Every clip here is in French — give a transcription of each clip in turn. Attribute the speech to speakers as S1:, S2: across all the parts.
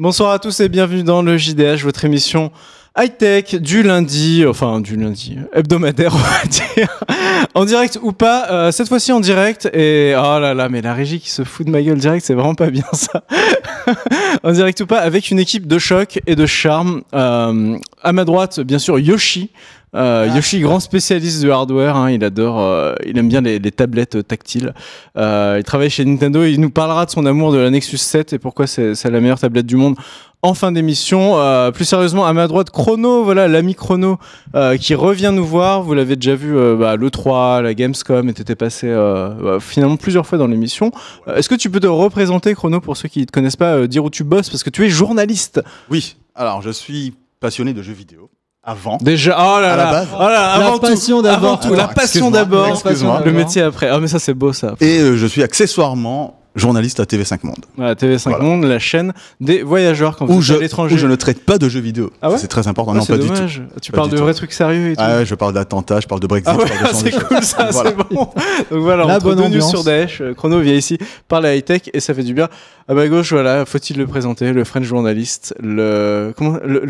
S1: Bonsoir à tous et bienvenue dans le JDH, votre émission high-tech du lundi, hebdomadaire on va dire, en direct ou pas, cette fois-ci en direct, et oh là là, mais la régie qui se fout de ma gueule direct, c'est vraiment pas bien ça. En direct ou pas, avec une équipe de choc et de charme. À ma droite, bien sûr, Yoshi. Yoshi, grand spécialiste du hardware, hein, il adore, il aime bien les tablettes tactiles. Il travaille chez Nintendo, il nous parlera de son amour de la Nexus 7 et pourquoi c'est la meilleure tablette du monde en fin d'émission. Plus sérieusement, à ma droite, Chrono, voilà l'ami Chrono qui revient nous voir. Vous l'avez déjà vu l'E3, la Gamescom, et t'étais passé finalement plusieurs fois dans l'émission. Est-ce que tu peux te représenter, Chrono, pour ceux qui ne te connaissent pas, dire où tu bosses, parce que tu es journaliste.
S2: Oui, alors je suis passionné de jeux vidéo. Avant.
S1: Déjà, oh là là, avant
S3: la passion d'abord.
S1: La passion d'abord,
S2: excuse-moi.
S1: le métier après. Ah mais ça c'est beau ça.
S2: Et je suis accessoirement journaliste à TV5 Monde.
S1: Voilà, TV5 Monde, la chaîne des voyageurs quand vous êtes à l'étranger.
S2: Où je ne traite pas de jeux vidéo.
S1: Ah ouais,
S2: c'est très important.
S1: Ouais,
S2: non,
S1: c'est
S2: pas
S1: dommage.
S2: du tout.
S1: Tu parles de vrais trucs sérieux et tout.
S2: Ah ouais, je parle d'attentats, je parle de Brexit.
S1: Ah ouais, c'est cool ça,
S2: voilà.
S1: c'est bon. Donc voilà,
S3: la
S1: entre
S3: bonne
S1: deux news
S3: ambiance
S1: sur Daesh, Chrono vient ici parler high-tech et ça fait du bien. À ma gauche, voilà, faut-il le présenter, le French journaliste, le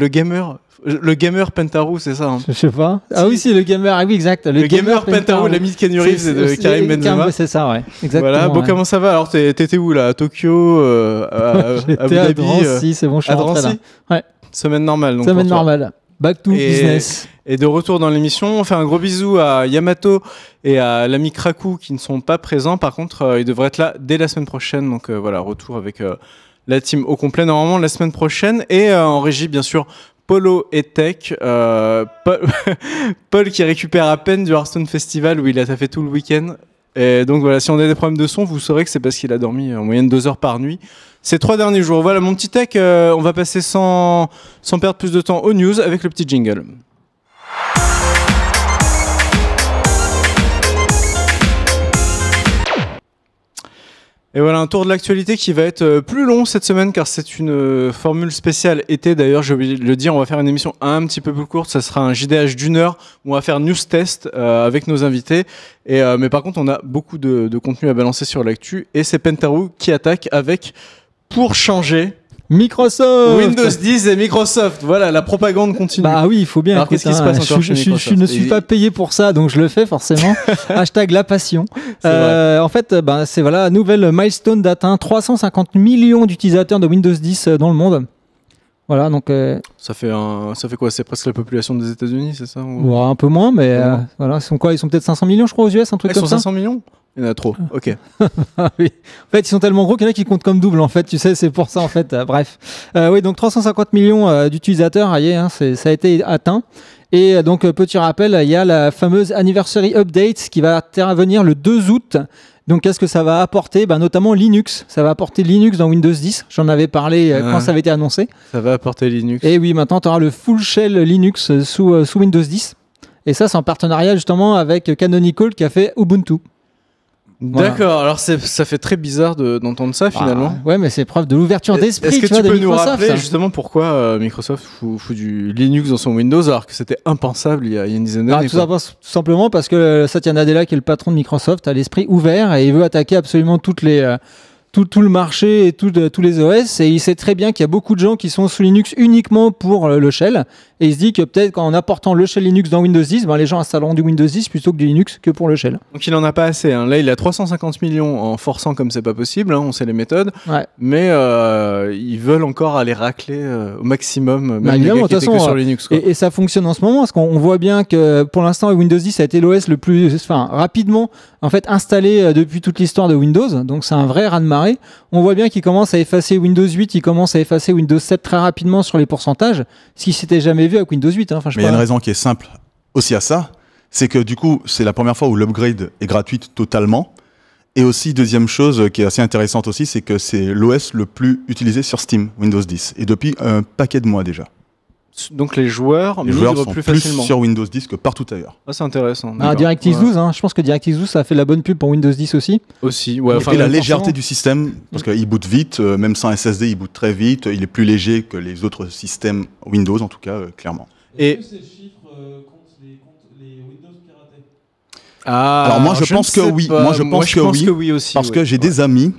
S1: gamer. Le gamer Pentarou, c'est ça hein.
S3: Je sais pas. Ah oui, si, le gamer, ah oui, exact.
S1: Le gamer Pentarou, l'ami de Keanu Reeves et de Karim Benzema.
S3: C'est ça, ouais. Exactement.
S1: Voilà, bon, comment ça va? Alors, t'étais où là? À Tokyo, à Abu Dhabi,
S3: à Drancy, c'est bon, je suis rentré là. Ouais.
S1: Semaine normale. Donc
S3: Semaine normale. Back to business.
S1: Et de retour dans l'émission, on fait un gros bisou à Yamato et à l'ami Krakou qui ne sont pas présents. Par contre, ils devraient être là dès la semaine prochaine. Donc voilà, retour avec la team au complet normalement la semaine prochaine. Et en régie, bien sûr, Polo et Tech. Paul qui récupère à peine du Hearthstone Festival où il a taffé tout le week-end. Et donc voilà, si on a des problèmes de son, vous saurez que c'est parce qu'il a dormi en moyenne 2 heures par nuit ces 3 derniers jours. Voilà, mon petit Tech, on va passer sans perdre plus de temps aux news avec le petit jingle. Et voilà un tour de l'actualité qui va être plus long cette semaine car c'est une formule spéciale été. D'ailleurs, j'ai oublié de le dire, on va faire une émission un petit peu plus courte. Ça sera un JDH d'1 heure où on va faire news test avec nos invités. Mais par contre, on a beaucoup de contenu à balancer sur l'actu et c'est Pentarou qui attaque avec, pour changer,
S3: Microsoft,
S1: Windows 10 et Microsoft. Voilà, la propagande continue.
S3: Bah oui, il faut bien.
S1: Alors, qu'est-ce qui se passe encore chez Microsoft ?
S3: Je ne suis pas payé pour ça, donc je le fais forcément. Hashtag la passion. En fait, c'est voilà, nouvelle milestone d'atteint 350 millions d'utilisateurs de Windows 10 dans le monde. Voilà, donc.
S1: Ça fait quoi ? C'est presque la population des États-Unis, c'est ça ?
S3: Ou... un peu moins, mais voilà, ils sont quoi ? Ils sont peut-être 500 millions, je crois, aux US, un truc comme ça.
S1: Ils sont 500 millions ? Il y en a trop, ok.
S3: Oui. En fait, ils sont tellement gros qu'il y en a qui comptent comme double, en fait, tu sais, c'est pour ça, en fait. Bref. Oui, donc 350 millions d'utilisateurs, ça a été atteint. Et donc, petit rappel, il y a la fameuse Anniversary Update qui va intervenir le 2 août. Donc, qu'est-ce que ça va apporter ? Notamment Linux. Ça va apporter Linux dans Windows 10. J'en avais parlé quand ça avait été annoncé.
S1: Ça va apporter Linux.
S3: Et oui, maintenant, tu auras le full shell Linux sous Windows 10. Et ça, c'est en partenariat justement avec Canonical qui a fait Ubuntu. Voilà.
S1: D'accord, alors ça fait très bizarre d'entendre ça finalement.
S3: Ouais, mais c'est preuve de l'ouverture d'esprit.
S1: Est-ce que tu peux nous rappeler
S3: ça
S1: justement pourquoi Microsoft fout du Linux dans son Windows alors que c'était impensable il y a une dizaine d'années?
S3: Tout simplement parce que Satya Nadella, qui est le patron de Microsoft, a l'esprit ouvert et il veut attaquer absolument tout le marché et tous les OS, et il sait très bien qu'il y a beaucoup de gens qui sont sous Linux uniquement pour le shell, et il se dit que peut-être qu'en apportant le shell Linux dans Windows 10, les gens installeront du Windows 10 plutôt que du Linux que pour le shell.
S1: Donc il en a pas assez, hein. Là il a 350 millions en forçant comme c'est pas possible, hein, on sait les méthodes, mais ils veulent encore aller racler au maximum, même les gars qui étaient que sur Linux, quoi.
S3: Et ça fonctionne en ce moment, parce qu'on voit bien que pour l'instant Windows 10 a été l'OS le plus rapidement en fait installé depuis toute l'histoire de Windows, donc c'est un vrai raz-de-marée. On voit bien qu'il commence à effacer Windows 8, il commence à effacer Windows 7 très rapidement sur les pourcentages, ce qui s'était jamais vu avec Windows 8.
S2: Mais il y a une raison qui est simple aussi à ça, c'est que du coup, c'est la première fois où l'upgrade est gratuite totalement. Et aussi, deuxième chose qui est assez intéressante aussi, c'est que c'est l'OS le plus utilisé sur Steam, Windows 10, et depuis un paquet de mois déjà.
S1: Donc les joueurs
S2: sont
S1: plus facilement
S2: sur Windows 10 que partout ailleurs.
S1: Ah, c'est intéressant.
S3: DirectX 12, je pense que DirectX 12 ça a fait la bonne pub pour Windows 10 aussi.
S2: Et la légèreté du système, parce qu'il boot vite, même sans SSD, il boot très vite, il est plus léger que les autres systèmes Windows en tout cas, clairement.
S1: Et
S4: ces chiffres comptent les Windows piratés ?
S2: Alors moi je pense que oui. Moi je pense que oui
S1: aussi.
S2: Parce que j'ai des amis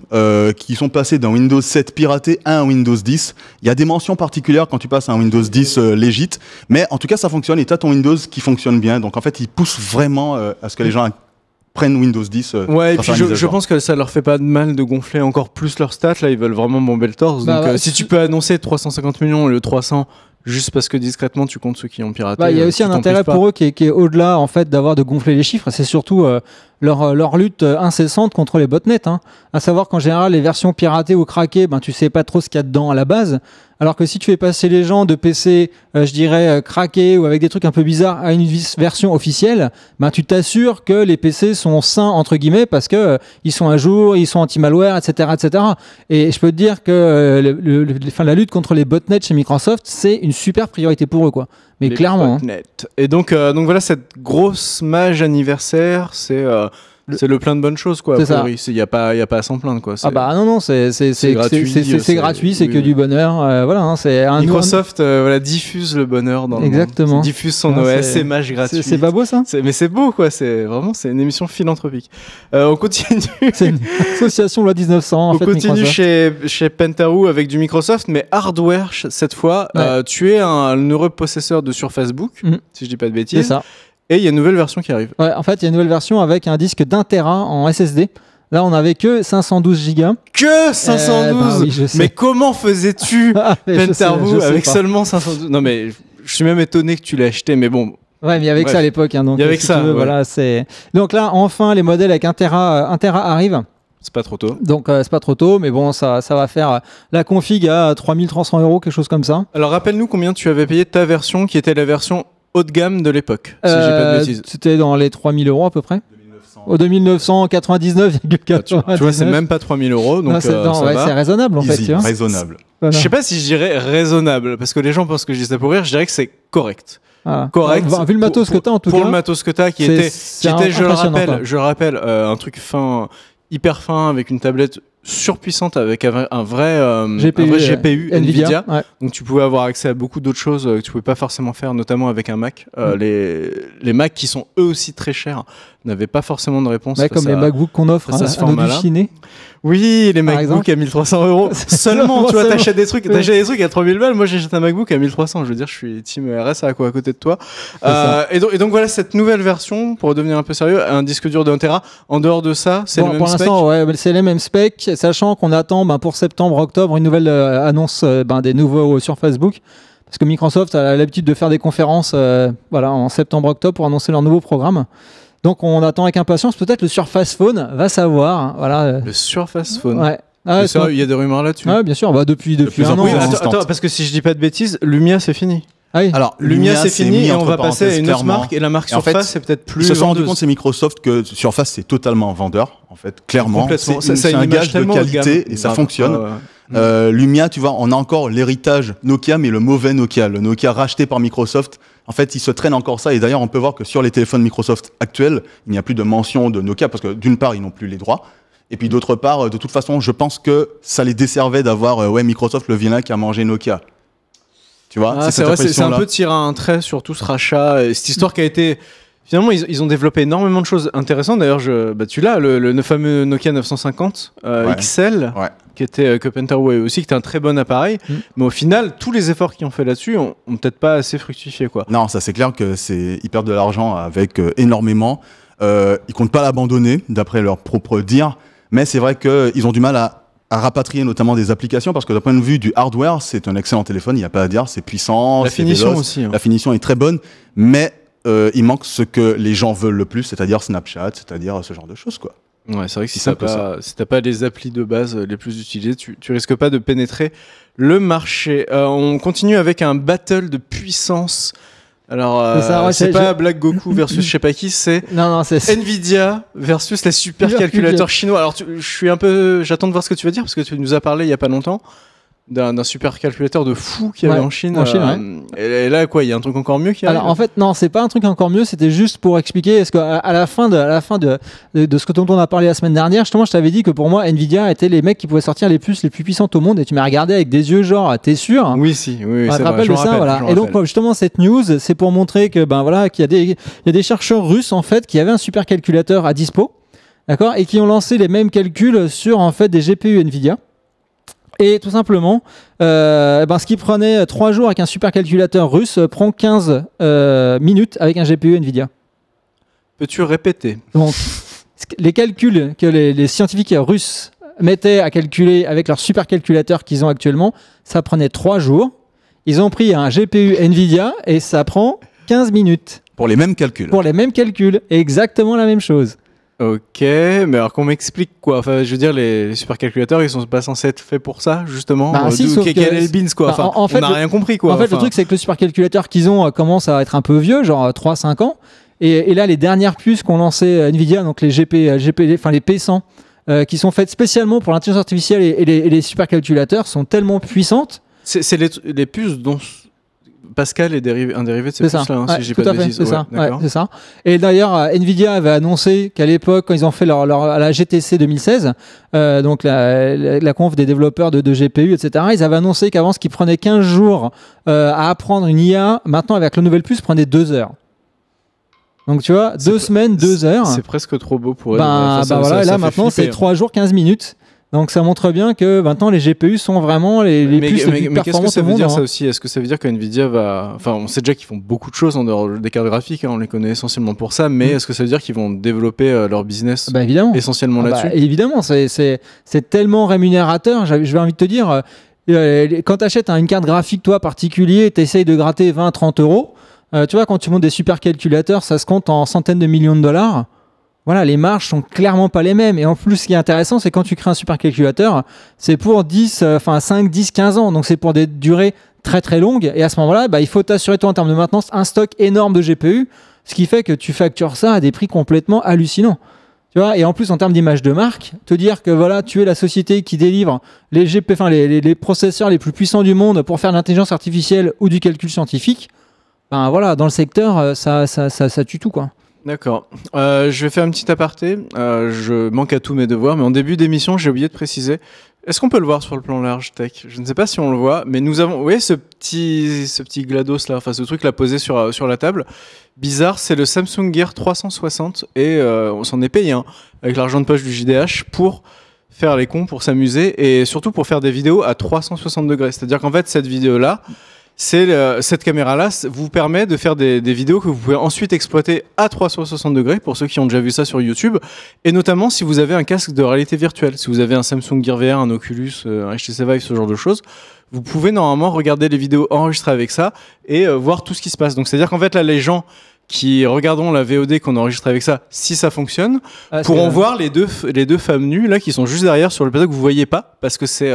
S2: qui sont passés d'un Windows 7 piraté à un Windows 10. Il y a des mentions particulières quand tu passes à un Windows 10 legit, mais en tout cas ça fonctionne et tu as ton Windows qui fonctionne bien. Donc en fait ils poussent vraiment à ce que les gens prennent Windows 10.
S1: Ouais, et puis je pense que ça leur fait pas de mal de gonfler encore plus leurs stats. Là, ils veulent vraiment bomber le torse. Donc si tu peux annoncer 350 millions et le 300 juste parce que discrètement tu comptes ceux qui ont piraté.
S3: Il y a aussi un intérêt pour eux qui est au-delà en fait d'avoir de gonfler les chiffres. C'est surtout leur lutte incessante contre les botnets. À savoir qu'en général les versions piratées ou craquées, tu sais pas trop ce qu'il y a dedans à la base. Alors que si tu fais passer les gens de PC, je dirais craqués ou avec des trucs un peu bizarres à une version officielle, tu t'assures que les PC sont sains entre guillemets parce que ils sont à jour, ils sont anti-malware, etc., etc. Et je peux te dire que la lutte contre les botnets chez Microsoft, c'est une super priorité pour eux, quoi. Mais
S1: les
S3: clairement.
S1: Botnets. Et donc voilà, cette grosse mage anniversaire, c'est le plein de bonnes choses, quoi. Il y a pas à s'en plaindre, quoi.
S3: Non, c'est gratuit, c'est que du bonheur. Voilà, c'est
S1: Microsoft diffuse le bonheur dans
S3: exactement.
S1: Le monde. Diffuse son OS, ses mages gratuites.
S3: C'est pas beau ça.
S1: Mais c'est beau, quoi. C'est une émission philanthropique. On continue.
S3: C'est une association loi 1900.
S1: On continue chez Pentaru avec du Microsoft, mais hardware cette fois. Ouais. Tu es un heureux possesseur de Surface Book, si je dis pas de bêtises.
S3: C'est ça.
S1: Et il y a une nouvelle version qui arrive.
S3: Ouais, en fait, il y a une nouvelle version avec un disque d'1 Tera en SSD. Là, on n'avait que 512 Go.
S1: Que 512
S3: oui, je sais.
S1: Mais comment faisais-tu, Pentaru, avec seulement 512 Non, mais je suis même étonné que tu l'aies acheté, mais bon.
S3: Ouais, mais il y avait que ça à l'époque. Donc,
S1: il y avait que ça.
S3: Voilà, donc là, enfin, les modèles avec 1 Tera arrivent.
S1: C'est pas trop tôt.
S3: Donc, c'est pas trop tôt, mais bon, ça va faire la config à 3300 €, quelque chose comme ça.
S1: Alors, rappelle-nous combien tu avais payé ta version, qui était la version haut de gamme de l'époque, si j'ai pas de bêtises.
S3: C'était dans les 3000 € à peu près. Au 2999,99.
S1: Tu vois, c'est même pas 3000 €. Donc
S3: c'est raisonnable en fait. Tu vois.
S2: Raisonnable.
S1: Voilà. Je sais pas si je dirais raisonnable, parce que les gens pensent que je dis ça pour rire, je dirais que c'est correct.
S3: Voilà.
S1: Correct.
S3: Vu le matos que t'as en tout cas.
S1: Pour le matos que t'as, qui était je le rappelle, un truc fin, hyper fin, avec une tablette surpuissante avec un vrai GPU Nvidia.
S3: Ouais.
S1: Donc tu pouvais avoir accès à beaucoup d'autres choses que tu pouvais pas forcément faire, notamment avec un Mac. Les Macs qui sont eux aussi très chers n'avaient pas forcément de réponse.
S3: Comme les MacBooks qu'on offre à nos duchinés.
S1: Oui, les MacBooks à 1300 € seulement. Tu vois, t'achètes des trucs à 3000 balles. Moi, j'achète un MacBook à 1300. Je veux dire, je suis team RSA quoi à côté de toi. Et donc voilà, cette nouvelle version, pour devenir un peu sérieux, un disque dur de 1 Tera. En dehors de ça, c'est le même spec.
S3: Pour l'instant, c'est les mêmes specs, sachant qu'on attend pour septembre-octobre une nouvelle annonce des nouveaux sur Facebook. Parce que Microsoft a l'habitude de faire des conférences en septembre-octobre pour annoncer leur nouveau programme. Donc on attend avec impatience. Peut-être le Surface Phone, va savoir. Voilà.
S1: Le Surface Phone.
S3: Ouais.
S1: Il y a des rumeurs là-dessus.
S3: Ouais, bien sûr. Depuis un an.
S1: Oui, attends, parce que si je dis pas de bêtises, Lumia c'est fini.
S3: Ah oui.
S2: Alors
S1: Lumia c'est fini et on va passer à une autre marque, et la marque Surface c'est peut-être plus.
S2: Ils se sont rendu compte, c'est Microsoft, que Surface c'est totalement vendeur en fait, clairement. C'est un gage de qualité et ça fonctionne. Lumia, tu vois, on a encore l'héritage Nokia, mais le mauvais Nokia, le Nokia racheté par Microsoft. En fait, ils se traînent encore ça, et d'ailleurs on peut voir que sur les téléphones Microsoft actuels, il n'y a plus de mention de Nokia parce que d'une part ils n'ont plus les droits. Et puis d'autre part, de toute façon, je pense que ça les desservait d'avoir Microsoft le vilain qui a mangé Nokia. Tu vois,
S1: c'est vrai, c'est un peu tirer un trait sur tout ce rachat et cette histoire qui a été. Finalement, ils ont développé énormément de choses intéressantes. D'ailleurs, tu l'as, le fameux Nokia 950 XL, qui était que Pentaru aussi, qui était un très bon appareil. Mais au final, tous les efforts qu'ils ont fait là-dessus ont peut-être pas assez fructifié, quoi.
S2: Non, ça c'est clair que ils perdent de l'argent avec énormément. Ils comptent pas l'abandonner, d'après leur propre dire. Mais c'est vrai qu'ils ont du mal à rapatrier notamment des applications, parce que d'un point de vue du hardware, c'est un excellent téléphone, il n'y a pas à dire, c'est puissant,
S1: la finition aussi.
S2: La finition est très bonne, mais il manque ce que les gens veulent le plus, c'est-à-dire Snapchat, c'est-à-dire ce genre de choses, quoi.
S1: Ouais, c'est vrai que si t'as pas les applis de base les plus utilisées, tu risques pas de pénétrer le marché. On continue avec un battle de puissance. Alors, c'est pas Black Goku versus je sais pas qui, c'est Nvidia versus les super calculateurs chinois. Alors, j'attends de voir ce que tu vas dire, parce que tu nous as parlé il y a pas longtemps. d'un supercalculateur de fou qu'il y avait en Chine.
S3: Ouais.
S1: Et là, quoi, il y a un truc encore mieux qui arrive.
S3: Alors en fait, non, c'est pas un truc encore mieux. C'était juste pour expliquer. Est-ce qu'à la fin de ce dont on a parlé la semaine dernière, justement, je t'avais dit que pour moi, Nvidia était les mecs qui pouvaient sortir les puces les plus puissantes au monde. Et tu m'as regardé avec des yeux genre, t'es sûr?
S1: Oui, si. Oui,
S3: tu te rappelles de ça, voilà. Et donc justement, cette news, c'est pour montrer que qu'il y a des chercheurs russes en fait qui avaient un supercalculateur à dispo, d'accord, et qui ont lancé les mêmes calculs sur en fait des GPU Nvidia. Et tout simplement, ce qui prenait 3 jours avec un supercalculateur russe prend 15 minutes avec un GPU Nvidia.
S1: Peux-tu répéter?
S3: Donc, les calculs que les scientifiques russes mettaient à calculer avec leur supercalculateur qu'ils ont actuellement, ça prenait 3 jours. Ils ont pris un GPU Nvidia et ça prend 15 minutes.
S2: Pour les mêmes calculs.
S3: Pour les mêmes calculs, exactement la même chose.
S1: Ok, mais alors qu'on m'explique quoi? Enfin, je veux dire, les supercalculateurs, ils sont pas censés être faits pour ça, justement.
S3: Quel
S1: est le beans, quoi? Enfin, on n'a rien compris, quoi.
S3: En fait, le truc, c'est que le supercalculateur qu'ils ont commence à être un peu vieux, genre 3-5 ans. Et là, les dernières puces qu'ont lancé Nvidia, donc les les P100, qui sont faites spécialement pour l'intelligence artificielle et les supercalculateurs, sont tellement puissantes.
S1: C'est les puces dont Pascal est un dérivé de ces puces-là, hein, si j'ai pas de bêtises.
S3: C'est ça. Et d'ailleurs, Nvidia avait annoncé qu'à l'époque, quand ils ont fait la GTC 2016, donc la conf des développeurs de GPU, etc., ils avaient annoncé qu'avant, ce qui prenait 15 jours à apprendre une IA, maintenant, avec la nouvelle puce, prenait 2 heures. Donc, tu vois, 2 semaines, 2 heures.
S1: C'est presque trop beau pour eux.
S3: Et là, maintenant, c'est 3 jours, 15 minutes. Donc ça montre bien que maintenant les GPU sont vraiment les puces les plus performantes au monde. Mais qu'est-ce que ça veut dire ça aussi? Est-ce que ça veut dire que Nvidia va... Enfin, on sait déjà qu'ils font beaucoup de choses en dehors des cartes graphiques, hein, on les connaît essentiellement pour ça, mais est-ce que ça veut dire qu'ils vont développer leur business essentiellement là-dessus? Évidemment, c'est tellement rémunérateur. J'ai envie de te dire, quand tu achètes une carte graphique, toi, particulier, tu essayes de gratter 20-30 euros. Tu vois, quand tu montes des supercalculateurs, ça se compte en centaines de millions de dollars. Voilà, les marges sont clairement pas les mêmes. Et en plus, ce qui est intéressant, c'est quand tu crées un supercalculateur, c'est pour 5, 10, 15 ans. Donc, c'est pour des durées très, très longues. Et à ce moment-là, il faut t'assurer, toi, en termes de maintenance, un stock énorme de GPU, ce qui fait que tu factures ça à des prix complètement hallucinants. Tu vois, et en plus, en termes d'image de marque, te dire que voilà, tu es la société qui délivre les processeurs les plus puissants du monde pour faire de l'intelligence artificielle ou du calcul scientifique, voilà, dans le secteur, ça tue tout, quoi.
S1: D'accord. Je vais faire un petit aparté. Je manque à tous mes devoirs, mais en début d'émission, j'ai oublié de préciser. Est-ce qu'on peut le voir sur le plan large, Tech? Je ne sais pas si on le voit, mais nous avons, vous voyez, ce petit GLaDOS là, enfin ce truc là posé sur la table. Bizarre, c'est le Samsung Gear 360 et on s'en est payé avec l'argent de poche du JDH pour faire les cons, pour s'amuser et surtout pour faire des vidéos à 360 degrés. C'est-à-dire qu'en fait, cette vidéo-là, cette caméra-là vous permet de faire des vidéos que vous pouvez ensuite exploiter à 360 degrés pour ceux qui ont déjà vu ça sur YouTube, et notamment si vous avez un casque de réalité virtuelle, si vous avez un Samsung Gear VR, un Oculus, un HTC Vive, ce genre de choses, vous pouvez normalement regarder les vidéos enregistrées avec ça et voir tout ce qui se passe. Donc c'est-à-dire qu'en fait là, les gens qui regarderont la VOD qu'on enregistre avec ça, si ça fonctionne, pourront voir les deux femmes nues là qui sont juste derrière sur le plateau que vous voyez pas parce que c'est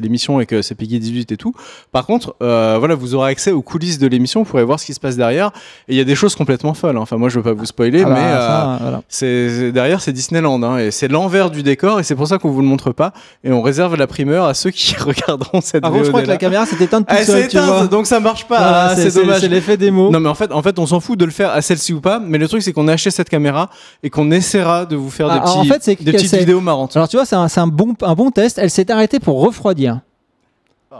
S1: l'émission et que c'est Peggy 18 et tout. Par contre, voilà, vous aurez accès aux coulisses de l'émission, vous pourrez voir ce qui se passe derrière. Et il y a des choses complètement folles. Enfin, moi, je veux pas vous spoiler, voilà. Derrière, c'est Disneyland, et c'est l'envers du décor et c'est pour ça qu'on vous le montre pas et on réserve la primeur à ceux qui regarderont cette VOD.
S3: Je crois que la caméra s'est éteinte toute seule.
S1: C'est éteinte, donc ça marche pas.
S3: Voilà, c'est dommage. C'est l'effet démo.
S1: Non, mais en fait, on s'en fout de le faire à celle-ci ou pas, mais le truc c'est qu'on a acheté cette caméra et qu'on essaiera de vous faire des petites vidéos marrantes.
S3: Alors tu vois, c'est un bon test. Elle s'est arrêtée pour refroidir.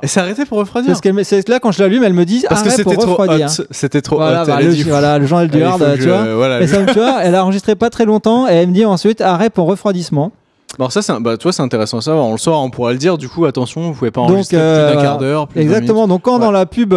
S1: Elle s'est arrêtée pour refroidir.
S3: C'est là quand je l'allume, elle me dit
S1: parce que c'était trop hot. C'était trop hot.
S3: Le journal du hard, tu vois. Et ça, tu vois, elle a enregistré pas très longtemps et elle me dit ensuite arrêt pour refroidissement.
S1: Alors ça, c'est intéressant à savoir. On le saura, on pourra le dire. Du coup, attention, vous pouvez pas enregistrer plus d'un quart d'heure.
S3: Exactement. Donc quand dans la pub,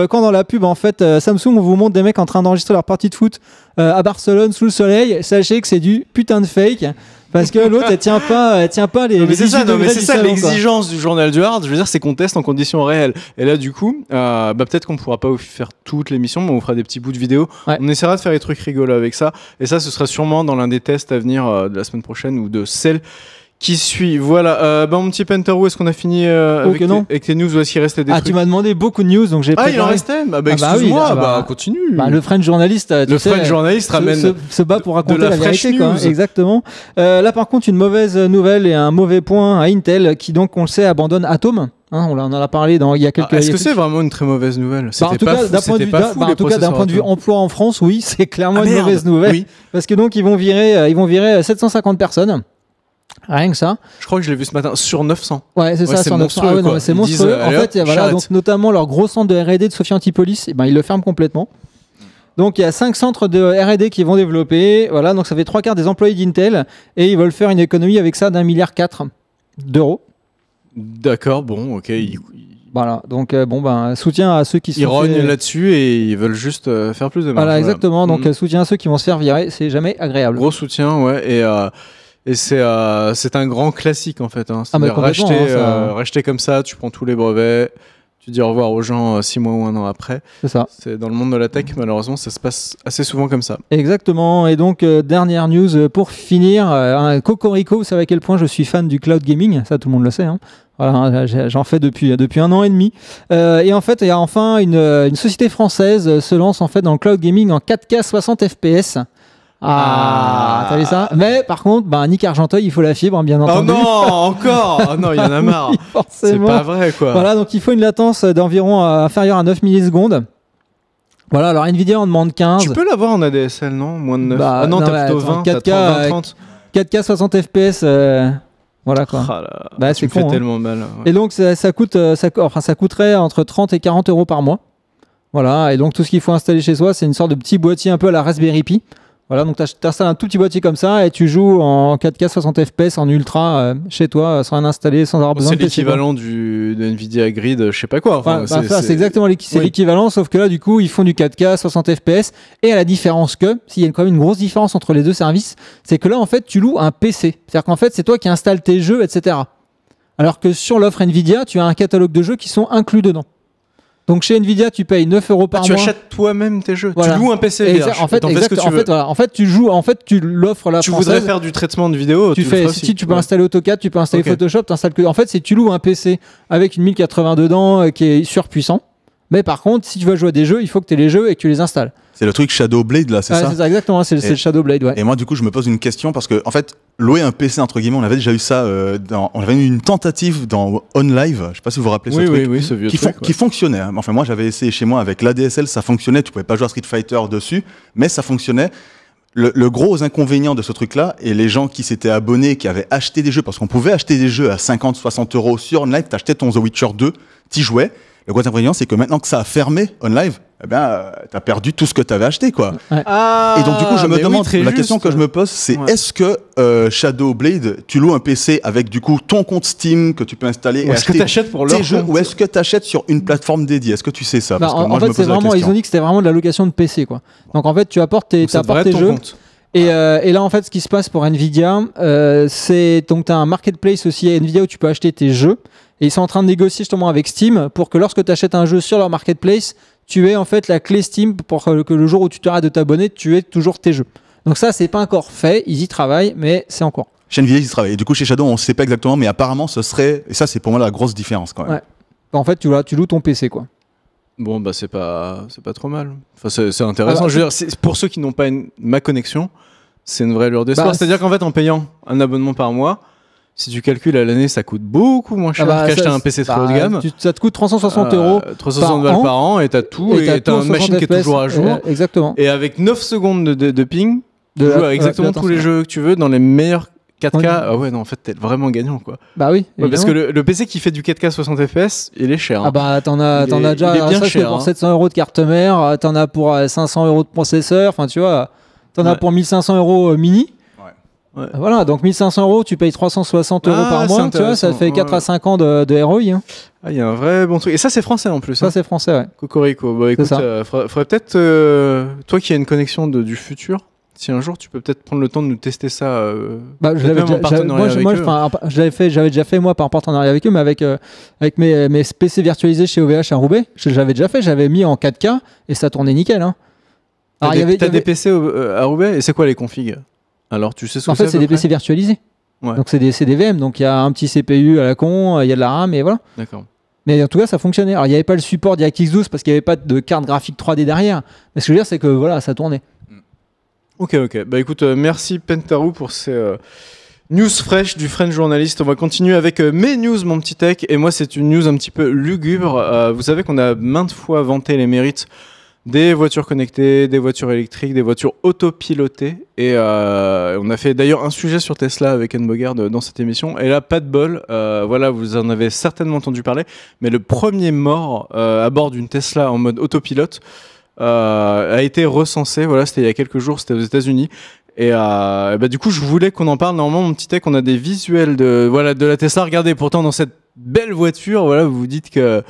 S3: en fait, Samsung vous montre des mecs en train d'enregistrer leur partie de foot à Barcelone sous le soleil, sachez que c'est du putain de fake. Parce que l'autre, elle tient pas les.
S1: Mais c'est ça l'exigence du journal du hard. Je veux dire, c'est qu'on teste en conditions réelles. Et là, du coup, peut-être qu'on pourra pas vous faire toute l'émission, mais on vous fera des petits bouts de vidéo. Ouais. On essaiera de faire des trucs rigolos avec ça. Et ça, ce sera sûrement dans l'un des tests à venir de la semaine prochaine ou de celle qui suit. Voilà. Mon petit Pentarou, est-ce qu'on a fini avec tes news ou est-ce qu'il restait des trucs?
S3: Tu m'as demandé beaucoup de news, donc j'ai préparé.
S1: Il en restait. Excuse-moi. Continue.
S3: Le French journaliste.
S1: French journaliste ramène
S3: se bat pour raconter la vérité, quoi. Exactement. Là, par contre, une mauvaise nouvelle et un mauvais point à Intel, qui donc, on le sait, abandonne Atom. Hein, on en a parlé il y a quelques.
S1: Est-ce que c'est vraiment une très mauvaise nouvelle?
S3: En tout cas, d'un point de vue emploi en France, oui, c'est clairement une mauvaise nouvelle. Oui. Parce que donc ils vont virer 750 personnes. Rien que ça.
S1: Je crois que je l'ai vu ce matin sur 900.
S3: Ouais, c'est ça, sur 900. Ah ouais, non, c'est monstrueux. En fait, voilà, donc notamment leur gros centre de R&D de Sophia Antipolis, ils le ferment complètement. Donc il y a 5 centres de R&D qui vont développer. Voilà, donc ça fait 3/4 des employés d'Intel et ils veulent faire une économie avec ça d'1,4 milliard d'euros.
S1: D'accord, bon, ok.
S3: Voilà, donc soutien à ceux qui sont.
S1: Ils rognent là-dessus et ils veulent juste faire plus de marge.
S3: Voilà, exactement. Donc soutien à ceux qui vont se faire virer, c'est jamais agréable.
S1: Gros soutien, ouais. Et c'est un grand classique en fait. Hein. C'est-à-dire racheter comme ça, tu prends tous les brevets, tu dis au revoir aux gens 6 mois ou 1 an après.
S3: C'est ça.
S1: C'est dans le monde de la tech, malheureusement, ça se passe assez souvent comme ça.
S3: Exactement. Et donc, dernière news pour finir. Cocorico, vous savez à quel point je suis fan du cloud gaming. Ça, tout le monde le sait. Hein. Voilà, j'en fais depuis 1 an et demi. Et en fait, il y a enfin une société française se lance en fait dans le cloud gaming en 4K 60 FPS. T'as vu ça? Mais par contre, Nick Argenteuil, il faut la fibre, bien entendu.
S1: Oh non, encore. Oh non, il y en a marre. C'est pas vrai, quoi.
S3: Voilà, donc il faut une latence d'environ inférieure à 9 millisecondes. Voilà, alors Nvidia en demande 15.
S1: Tu peux l'avoir en ADSL, non? Moins de 9. Non, t'as plutôt 20,
S3: 4K,
S1: 30.
S3: 4K 60 FPS. Voilà quoi.
S1: C'est con. Fait tellement mal. Ouais.
S3: Et donc ça coûterait entre 30 et 40 euros par mois. Voilà, et donc tout ce qu'il faut installer chez soi, c'est une sorte de petit boîtier un peu à la Raspberry Pi. Voilà, donc tu installes un tout petit boîtier comme ça et tu joues en 4K 60 FPS en ultra chez toi sans rien installer, sans avoir besoin de PC.
S1: C'est l'équivalent de Nvidia Grid, je sais pas quoi.
S3: C'est exactement l'équivalent, sauf que là, du coup, ils font du 4K 60 FPS. Et à la différence s'il y a quand même une grosse différence entre les deux services, c'est que là, en fait, tu loues un PC. C'est-à-dire qu'en fait, c'est toi qui installes tes jeux, etc. Alors que sur l'offre Nvidia, tu as un catalogue de jeux qui sont inclus dedans. Donc chez Nvidia, tu payes 9 euros par mois.
S1: Tu achètes toi-même tes jeux.
S3: Voilà.
S1: Tu loues un PC.
S3: En fait, tu l'offres la française.
S1: Tu voudrais faire du traitement de vidéo.
S3: Tu peux installer AutoCAD, tu peux installer Photoshop. En fait, tu loues un PC avec une 1080 dedans qui est surpuissant. Mais par contre, si tu veux jouer à des jeux, il faut que tu aies les jeux et que tu les installes.
S2: C'est le truc Shadowblade là, c'est ça?
S3: C'est ça, exactement, c'est le Shadowblade, ouais.
S2: Et moi, du coup, je me pose une question parce que, en fait, louer un PC, entre guillemets, on avait déjà eu ça, on avait eu une tentative dans OnLive, je sais pas si vous vous rappelez ce truc.
S1: Oui, ce vieux truc.
S2: Qui fonctionnait. Hein. Enfin, moi, j'avais essayé chez moi avec l'ADSL, ça fonctionnait, tu pouvais pas jouer à Street Fighter dessus, mais ça fonctionnait. Le gros inconvénient de ce truc-là, et les gens qui s'étaient abonnés, qui avaient acheté des jeux, parce qu'on pouvait acheter des jeux à 50-60 euros sur OnLive, t'achetais ton The Witcher 2, t'y jouais. Le gros inconvénient, c'est que maintenant que ça a fermé OnLive, t'as perdu tout ce que t'avais acheté, quoi.
S3: Ouais.
S2: Et donc, du coup, je me demande, la question que je me pose, c'est est-ce que Shadowblade, tu loues un PC avec, du coup, ton compte Steam que tu peux installer et acheter tes jeux, ou est-ce que t'achètes sur une plateforme dédiée? Est-ce que tu sais ça? Parce que moi,
S3: en fait, c'est vraiment, ils ont dit que c'était vraiment de la location de PC, quoi. Donc, en fait, tu apportes tes jeux. Et là, en fait, ce qui se passe pour Nvidia, c'est donc tu as un marketplace aussi à Nvidia où tu peux acheter tes jeux. Et ils sont en train de négocier justement avec Steam pour que lorsque tu achètes un jeu sur leur marketplace, tu aies en fait la clé Steam pour que le jour où tu t'arrêtes de t'abonner, tu aies toujours tes jeux. Donc ça, c'est pas encore fait. Ils y travaillent, mais c'est encore.
S2: Chez Nvidia, ils y travaillent. Et du coup, chez Shadow, on ne sait pas exactement, mais apparemment, ce serait. Et ça, c'est pour moi la grosse différence quand même.
S3: Ouais. En fait, tu loues ton PC, quoi.
S1: Bon, c'est pas trop mal. Enfin, c'est intéressant. Je veux dire, pour ceux qui n'ont pas ma connexion, c'est une vraie lueur d'espoir. C'est-à-dire qu'en fait, en payant un abonnement par mois, si tu calcules à l'année, ça coûte beaucoup moins cher qu'acheter un PC très haut de gamme.
S3: Ça te coûte 360 euros.
S1: 360 balles par an et t'as tout. Et t'as une machine qui est toujours à jour.
S3: Exactement.
S1: Et avec 9 secondes de ping, tu joues à exactement tous les jeux que tu veux dans les meilleurs 4K. Ah ouais, non, en fait, t'es vraiment gagnant, quoi.
S3: Bah oui.
S1: Ouais, parce que le PC qui fait du 4K 60 FPS, il est cher.
S3: Ah bah, t'en as déjà
S1: bien cher,
S3: pour 700 euros de carte mère, t'en as pour 500 euros de processeur, enfin, tu vois, t'en as pour 1500 euros mini. Ouais. Voilà, donc 1500 euros, tu payes 360 euros par mois, tu vois, ça fait 4 à 5 ans de ROI. Hein.
S1: Ah, il y a un vrai bon truc. Et ça, c'est français en plus.
S3: Ça, c'est français, ouais.
S1: Cocorico. Bah écoute, faudrait peut-être, toi qui as une connexion du futur, si un jour tu peux peut-être prendre le temps de nous tester ça.
S3: J'avais déjà fait moi par partenariat avec eux, mais avec mes PC virtualisés chez OVH à Roubaix, j'avais déjà fait, j'avais mis en 4K et ça tournait nickel. Hein.
S1: T'as des PC à Roubaix et c'est quoi les configs? Alors, tu sais ce que c'est?
S3: En fait, c'est des PC virtualisés. Ouais. Donc, c'est des VM. Donc, il y a un petit CPU à la con, il y a de la RAM et voilà.
S1: D'accord.
S3: Mais en tout cas, ça fonctionnait. Alors, il n'y avait pas le support DirectX 12 parce qu'il n'y avait pas de carte graphique 3D derrière. Mais ce que je veux dire, c'est que voilà, ça tournait.
S1: Ok. Bah écoute, merci Pentaru pour ces News fraîche du French Journalist. On va continuer avec mes news, mon petit tech. Et moi, c'est une news un petit peu lugubre. Vous savez qu'on a maintes fois vanté les mérites des voitures connectées, des voitures électriques, des voitures autopilotées. Et on a fait d'ailleurs un sujet sur Tesla avec Anne Bogard dans cette émission. Et là, pas de bol. Voilà, vous en avez certainement entendu parler. Mais le premier mort à bord d'une Tesla en mode autopilote a été recensé. Voilà, c'était il y a quelques jours, c'était aux États-Unis. Et du coup, je voulais qu'on en parle. Normalement, mon petit tech, on a des visuels de la Tesla. Regardez, pourtant, dans cette belle voiture, voilà, vous vous dites que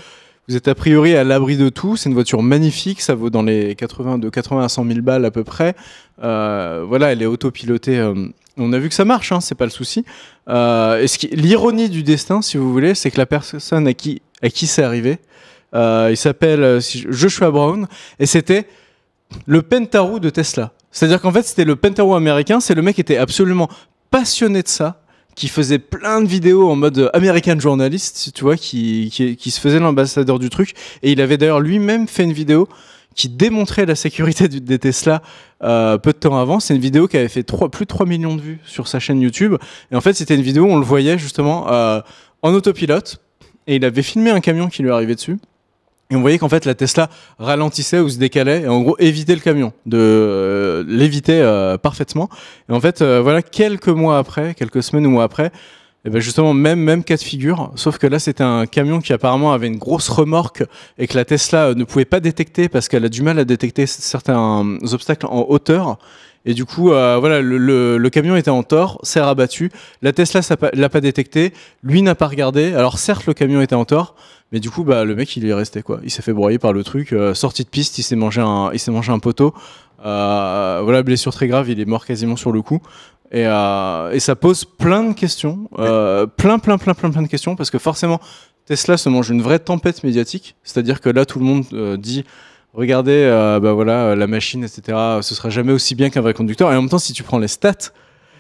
S1: vous êtes a priori à l'abri de tout. C'est une voiture magnifique. Ça vaut dans les 80 à 100 000 balles à peu près. Voilà, elle est autopilotée. On a vu que ça marche, hein, c'est pas le souci. L'ironie du destin, si vous voulez, c'est que la personne à qui c'est arrivé, il s'appelle Joshua Brown, et c'était le Pentarou de Tesla. C'est-à-dire qu'en fait, c'était le Pentarou américain. C'est le mec qui était absolument passionné de ça, qui faisait plein de vidéos en mode American Journalist, tu vois, qui se faisait l'ambassadeur du truc. Et il avait d'ailleurs lui-même fait une vidéo qui démontrait la sécurité des Tesla peu de temps avant. C'est une vidéo qui avait fait plus de 3 millions de vues sur sa chaîne YouTube. Et en fait, c'était une vidéo où on le voyait justement en autopilote. Et il avait filmé un camion qui lui arrivait dessus. Et on voyait qu'en fait la Tesla ralentissait ou se décalait et en gros évitait le camion, l'évitait parfaitement. Et en fait voilà, quelques semaines ou mois après, et ben justement même cas de figure, sauf que là c'était un camion qui apparemment avait une grosse remorque et que la Tesla ne pouvait pas détecter parce qu'elle a du mal à détecter certains obstacles en hauteur. Et du coup, voilà, le camion était en tort, s'est rabattu. La Tesla l'a pas détecté, lui n'a pas regardé. Alors certes, le camion était en tort, mais du coup, le mec, il y est resté quoi. Il s'est fait broyer par le truc. Sortie de piste, il s'est mangé un poteau. Voilà, blessure très grave, il est mort quasiment sur le coup. Et ça pose plein de questions, plein de questions, parce que forcément, Tesla se mange une vraie tempête médiatique. C'est-à-dire que là, tout le monde dit. Regardez, voilà, la machine, etc. Ce sera jamais aussi bien qu'un vrai conducteur. Et en même temps, si tu prends les stats,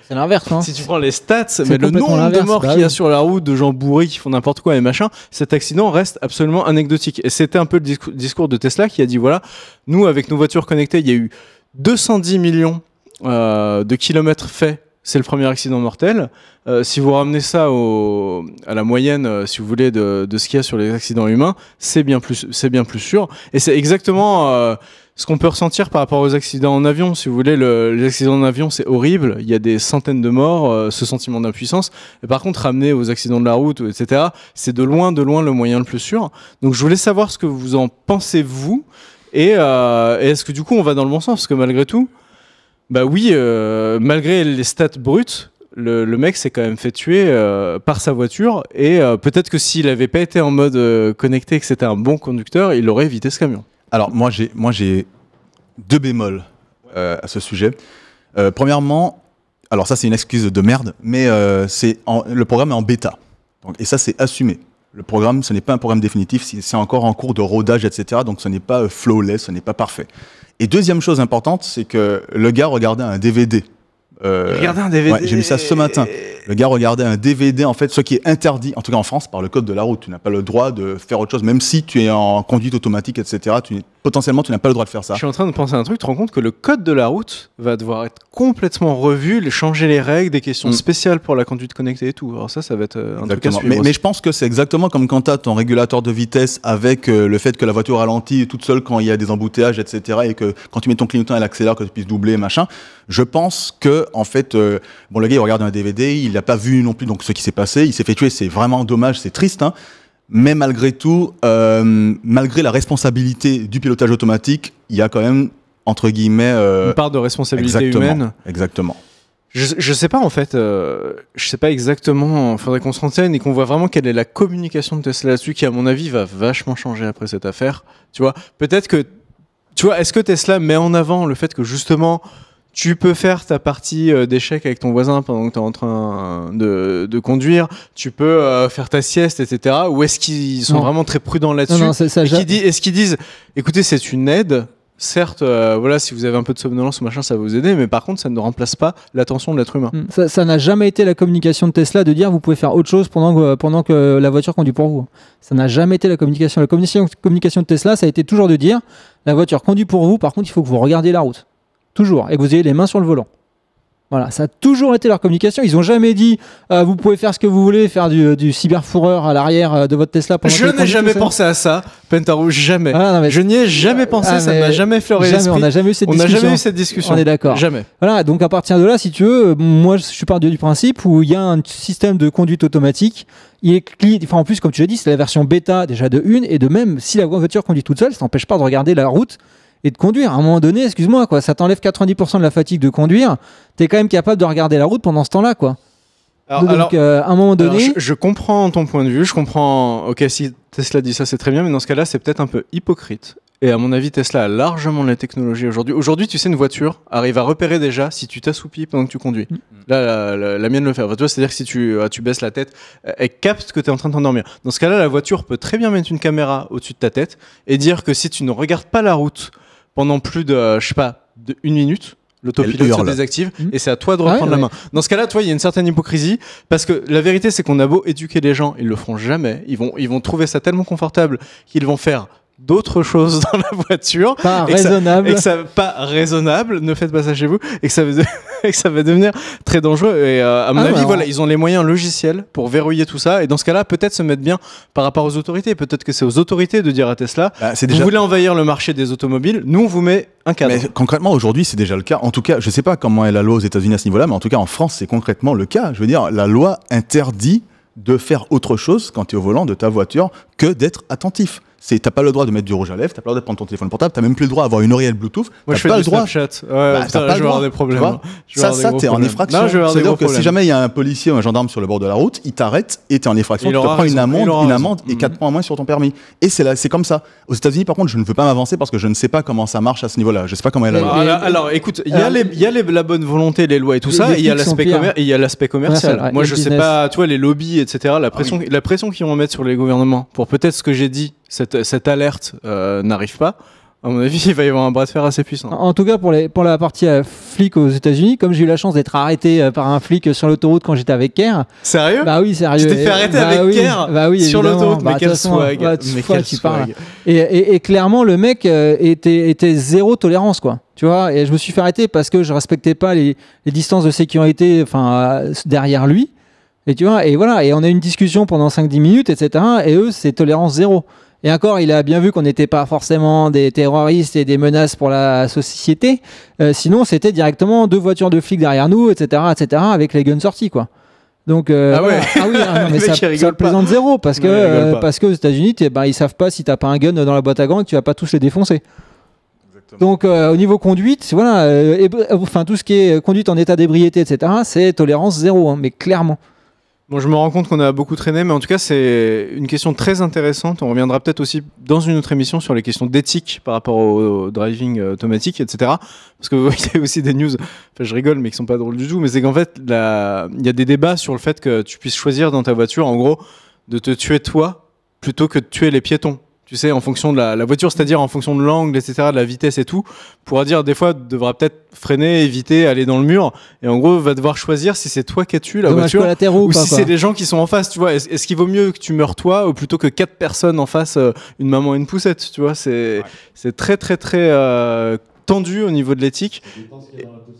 S3: c'est l'inverse, hein.
S1: Si tu prends les stats, mais le nombre de morts qu'il y a sur la route, de gens bourrés qui font n'importe quoi et machin, cet accident reste absolument anecdotique. Et c'était un peu le discours de Tesla qui a dit voilà, nous avec nos voitures connectées, il y a eu 210 millions de kilomètres faits. C'est le premier accident mortel. Si vous ramenez ça à la moyenne, si vous voulez, de ce qu'il y a sur les accidents humains, c'est bien plus sûr. Et c'est exactement ce qu'on peut ressentir par rapport aux accidents en avion. Si vous voulez, les accidents en avion, c'est horrible. Il y a des centaines de morts, ce sentiment d'impuissance. Et par contre, ramener aux accidents de la route, etc., c'est de loin le moyen le plus sûr. Donc, je voulais savoir ce que vous en pensez, vous. Et est-ce que du coup, on va dans le bon sens? Parce que malgré tout, oui, malgré les stats brutes, le mec s'est quand même fait tuer par sa voiture. Et peut-être que s'il n'avait pas été en mode connecté et que c'était un bon conducteur, il aurait évité ce camion.
S2: Alors, moi, j'ai 2 bémols à ce sujet. Premièrement, alors ça, c'est une excuse de merde, mais le programme est en bêta. Et ça, c'est assumé. Le programme, ce n'est pas un programme définitif, c'est encore en cours de rodage, etc. Donc, ce n'est pas flawless, ce n'est pas parfait. Et deuxième chose importante, c'est que le gars regardait un DVD.
S1: Regardez un DVD.
S2: Ouais, j'ai lu ça ce matin. Le gars regardait un DVD, en fait, ce qui est interdit, en tout cas en France, par le code de la route. Tu n'as pas le droit de faire autre chose, même si tu es en conduite automatique, etc. Potentiellement, tu n'as pas le droit de faire ça.
S1: Je suis en train de penser à un truc. Tu te rends compte que le code de la route va devoir être complètement revu, changer les règles, des questions spéciales pour la conduite connectée et tout. Alors ça va être un truc à suivre.
S2: Mais je pense que c'est exactement comme quand tu as ton régulateur de vitesse avec le fait que la voiture ralentit toute seule quand il y a des embouteillages, etc. Et que quand tu mets ton clignotant, elle accélère, que tu puisses doubler, machin. Je pense que, en fait, le gars, il regarde un DVD, il n'a pas vu non plus donc, ce qui s'est passé, il s'est fait tuer, c'est vraiment dommage, c'est triste, hein. Mais malgré tout, malgré la responsabilité du pilotage automatique, il y a quand même, entre guillemets...
S1: une part de responsabilité humaine.
S2: Exactement.
S1: Je sais pas en fait, je sais pas exactement, il faudrait qu'on se renseigne et qu'on voit vraiment quelle est la communication de Tesla là-dessus qui à mon avis va vachement changer après cette affaire. Tu vois, peut-être que, est-ce que Tesla met en avant le fait que justement tu peux faire ta partie d'échecs avec ton voisin pendant que tu es en train de conduire, tu peux faire ta sieste, etc. Ou est-ce qu'ils sont vraiment très prudents là-dessus? Est-ce qu'ils disent, écoutez, c'est une aide, certes, voilà, si vous avez un peu de somnolence ou machin, ça va vous aider, mais par contre, ça ne remplace pas l'attention de l'être humain.
S3: Ça n'a jamais été la communication de Tesla de dire vous pouvez faire autre chose pendant que la voiture conduit pour vous. Ça n'a jamais été la communication. La communication de Tesla, ça a été toujours de dire la voiture conduit pour vous, par contre, il faut que vous regardiez la route. Toujours, et que vous ayez les mains sur le volant. Voilà, ça a toujours été leur communication. Ils ont jamais dit vous pouvez faire ce que vous voulez, faire du cyberfourreur à l'arrière de votre Tesla.
S1: Je n'ai jamais pensé à ça, Pentarouge, jamais.
S3: Ah, non, mais...
S1: Je n'y ai jamais pensé, ça m'a jamais effleuré l'esprit.
S3: On n'a jamais eu cette discussion. On est d'accord.
S1: Jamais.
S3: Voilà, donc à partir de là, si tu veux, moi je suis parti du principe où il y a un système de conduite automatique. Il est en plus, comme tu l'as dit, c'est la version bêta déjà de une, et de même, si la voiture conduit toute seule, ça n'empêche pas de regarder la route et de conduire. À un moment donné, excuse-moi, quoi, ça t'enlève 90% de la fatigue de conduire. T'es quand même capable de regarder la route pendant ce temps-là, quoi. Donc, à un moment donné,
S1: je comprends ton point de vue. Je comprends. Ok, si Tesla dit ça, c'est très bien, mais dans ce cas-là, c'est peut-être un peu hypocrite. Et à mon avis, Tesla a largement la technologie aujourd'hui. Aujourd'hui, tu sais, une voiture arrive à repérer déjà si tu t'assoupis pendant que tu conduis. Là, la mienne le fait. Enfin, tu vois, c'est-à-dire que si tu baisses la tête, elle capte que tu es en train de t'endormir. Dans ce cas-là, la voiture peut très bien mettre une caméra au-dessus de ta tête et dire que si tu ne regardes pas la route pendant plus de, je sais pas, de 1 minute, l'autopilote se désactive et c'est à toi de reprendre la main. Dans ce cas-là, toi, il y a une certaine hypocrisie parce que la vérité, c'est qu'on a beau éduquer les gens, ils le feront jamais. Ils vont trouver ça tellement confortable qu'ils vont faire d'autres choses dans la voiture.
S3: Pas raisonnable.
S1: Pas raisonnable, ne faites pas ça chez vous, et que ça va devenir très dangereux. Et à mon avis, voilà, ils ont les moyens logiciels pour verrouiller tout ça. Et dans ce cas-là, peut-être se mettre bien par rapport aux autorités. Peut-être que c'est aux autorités de dire à Tesla, vous voulez envahir le marché des automobiles, nous on vous met un cadre.
S2: Mais concrètement, aujourd'hui, c'est déjà le cas. En tout cas, je sais pas comment est la loi aux États-Unis à ce niveau-là, mais en tout cas, en France, c'est concrètement le cas. Je veux dire, la loi interdit de faire autre chose quand tu es au volant de ta voiture que d'être attentif. T'as pas le droit de mettre du rouge à lèvres, t'as pas le droit de prendre ton téléphone portable, t'as même plus le droit d'avoir une oreillette Bluetooth.
S1: Moi, je fais du Snapchat. Ouais,
S2: je vais
S1: avoir des problèmes.
S2: Ça, t'es en infraction. C'est-à-dire que si jamais il y a un policier ou un gendarme sur le bord de la route, il t'arrête et t'es en infraction. Tu te prends une amende et 4 points en moins sur ton permis. Et c'est comme ça. Aux États-Unis, par contre, je ne veux pas m'avancer parce que je ne sais pas comment ça marche à ce niveau-là. Je sais pas comment elle a.
S1: Alors, écoute, il y a la bonne volonté, les lois et tout ça, et il y a l'aspect commercial. Moi, je sais pas, tu vois, les lobbies, etc. La pression qu'ils vont mettre sur les gouvernements pour peut-être ce que j'ai dit. Cette alerte n'arrive pas. À mon avis, il va y avoir un bras de fer assez puissant.
S3: En tout cas, pour la partie flic aux États-Unis, comme j'ai eu la chance d'être arrêté par un flic sur l'autoroute quand j'étais avec Kerr.
S1: Sérieux ?
S3: Bah oui, sérieux.
S1: Tu t'es fait arrêter avec Kerr sur l'autoroute, mais quel swag.
S3: Mais quel swag. Et clairement, le mec était zéro tolérance, quoi. Tu vois, et je me suis fait arrêter parce que je respectais pas les distances de sécurité, derrière lui. Et tu vois, et voilà, et on a eu une discussion pendant 5-10 minutes, etc. Et eux, c'est tolérance zéro. Et encore, il a bien vu qu'on n'était pas forcément des terroristes et des menaces pour la société. Sinon, c'était directement 2 voitures de flics derrière nous, etc., avec les guns sortis, quoi. Donc,
S1: ouais.
S3: Non, mais ça plaisante zéro parce que aux États-Unis, ils savent pas si t'as pas un gun dans la boîte à gants et que tu vas pas tous les défoncer. Exactement. Donc, au niveau conduite, voilà, tout ce qui est conduite en état d'ébriété, etc., c'est tolérance zéro, mais clairement.
S1: Bon, je me rends compte qu'on a beaucoup traîné, mais en tout cas, c'est une question très intéressante. On reviendra peut-être aussi dans une autre émission sur les questions d'éthique par rapport au driving automatique, etc. Parce qu'il y a aussi des news, je rigole, mais qui sont pas drôles du tout, mais c'est qu'en fait, il y a des débats sur le fait que tu puisses choisir dans ta voiture, en gros, de te tuer toi, plutôt que de tuer les piétons. Tu sais, en fonction de la voiture, c'est-à-dire en fonction de l'angle, etc., de la vitesse et tout, pourra dire des fois, devra peut-être freiner, éviter, aller dans le mur, et en gros, va devoir choisir si c'est toi qui as tué la voiture, ou si c'est les gens qui sont en face, tu vois. Est-ce qu'il vaut mieux que tu meurs toi, ou plutôt que 4 personnes en face, une maman et une poussette, tu vois. C'est très, très, très tendu au niveau de l'éthique.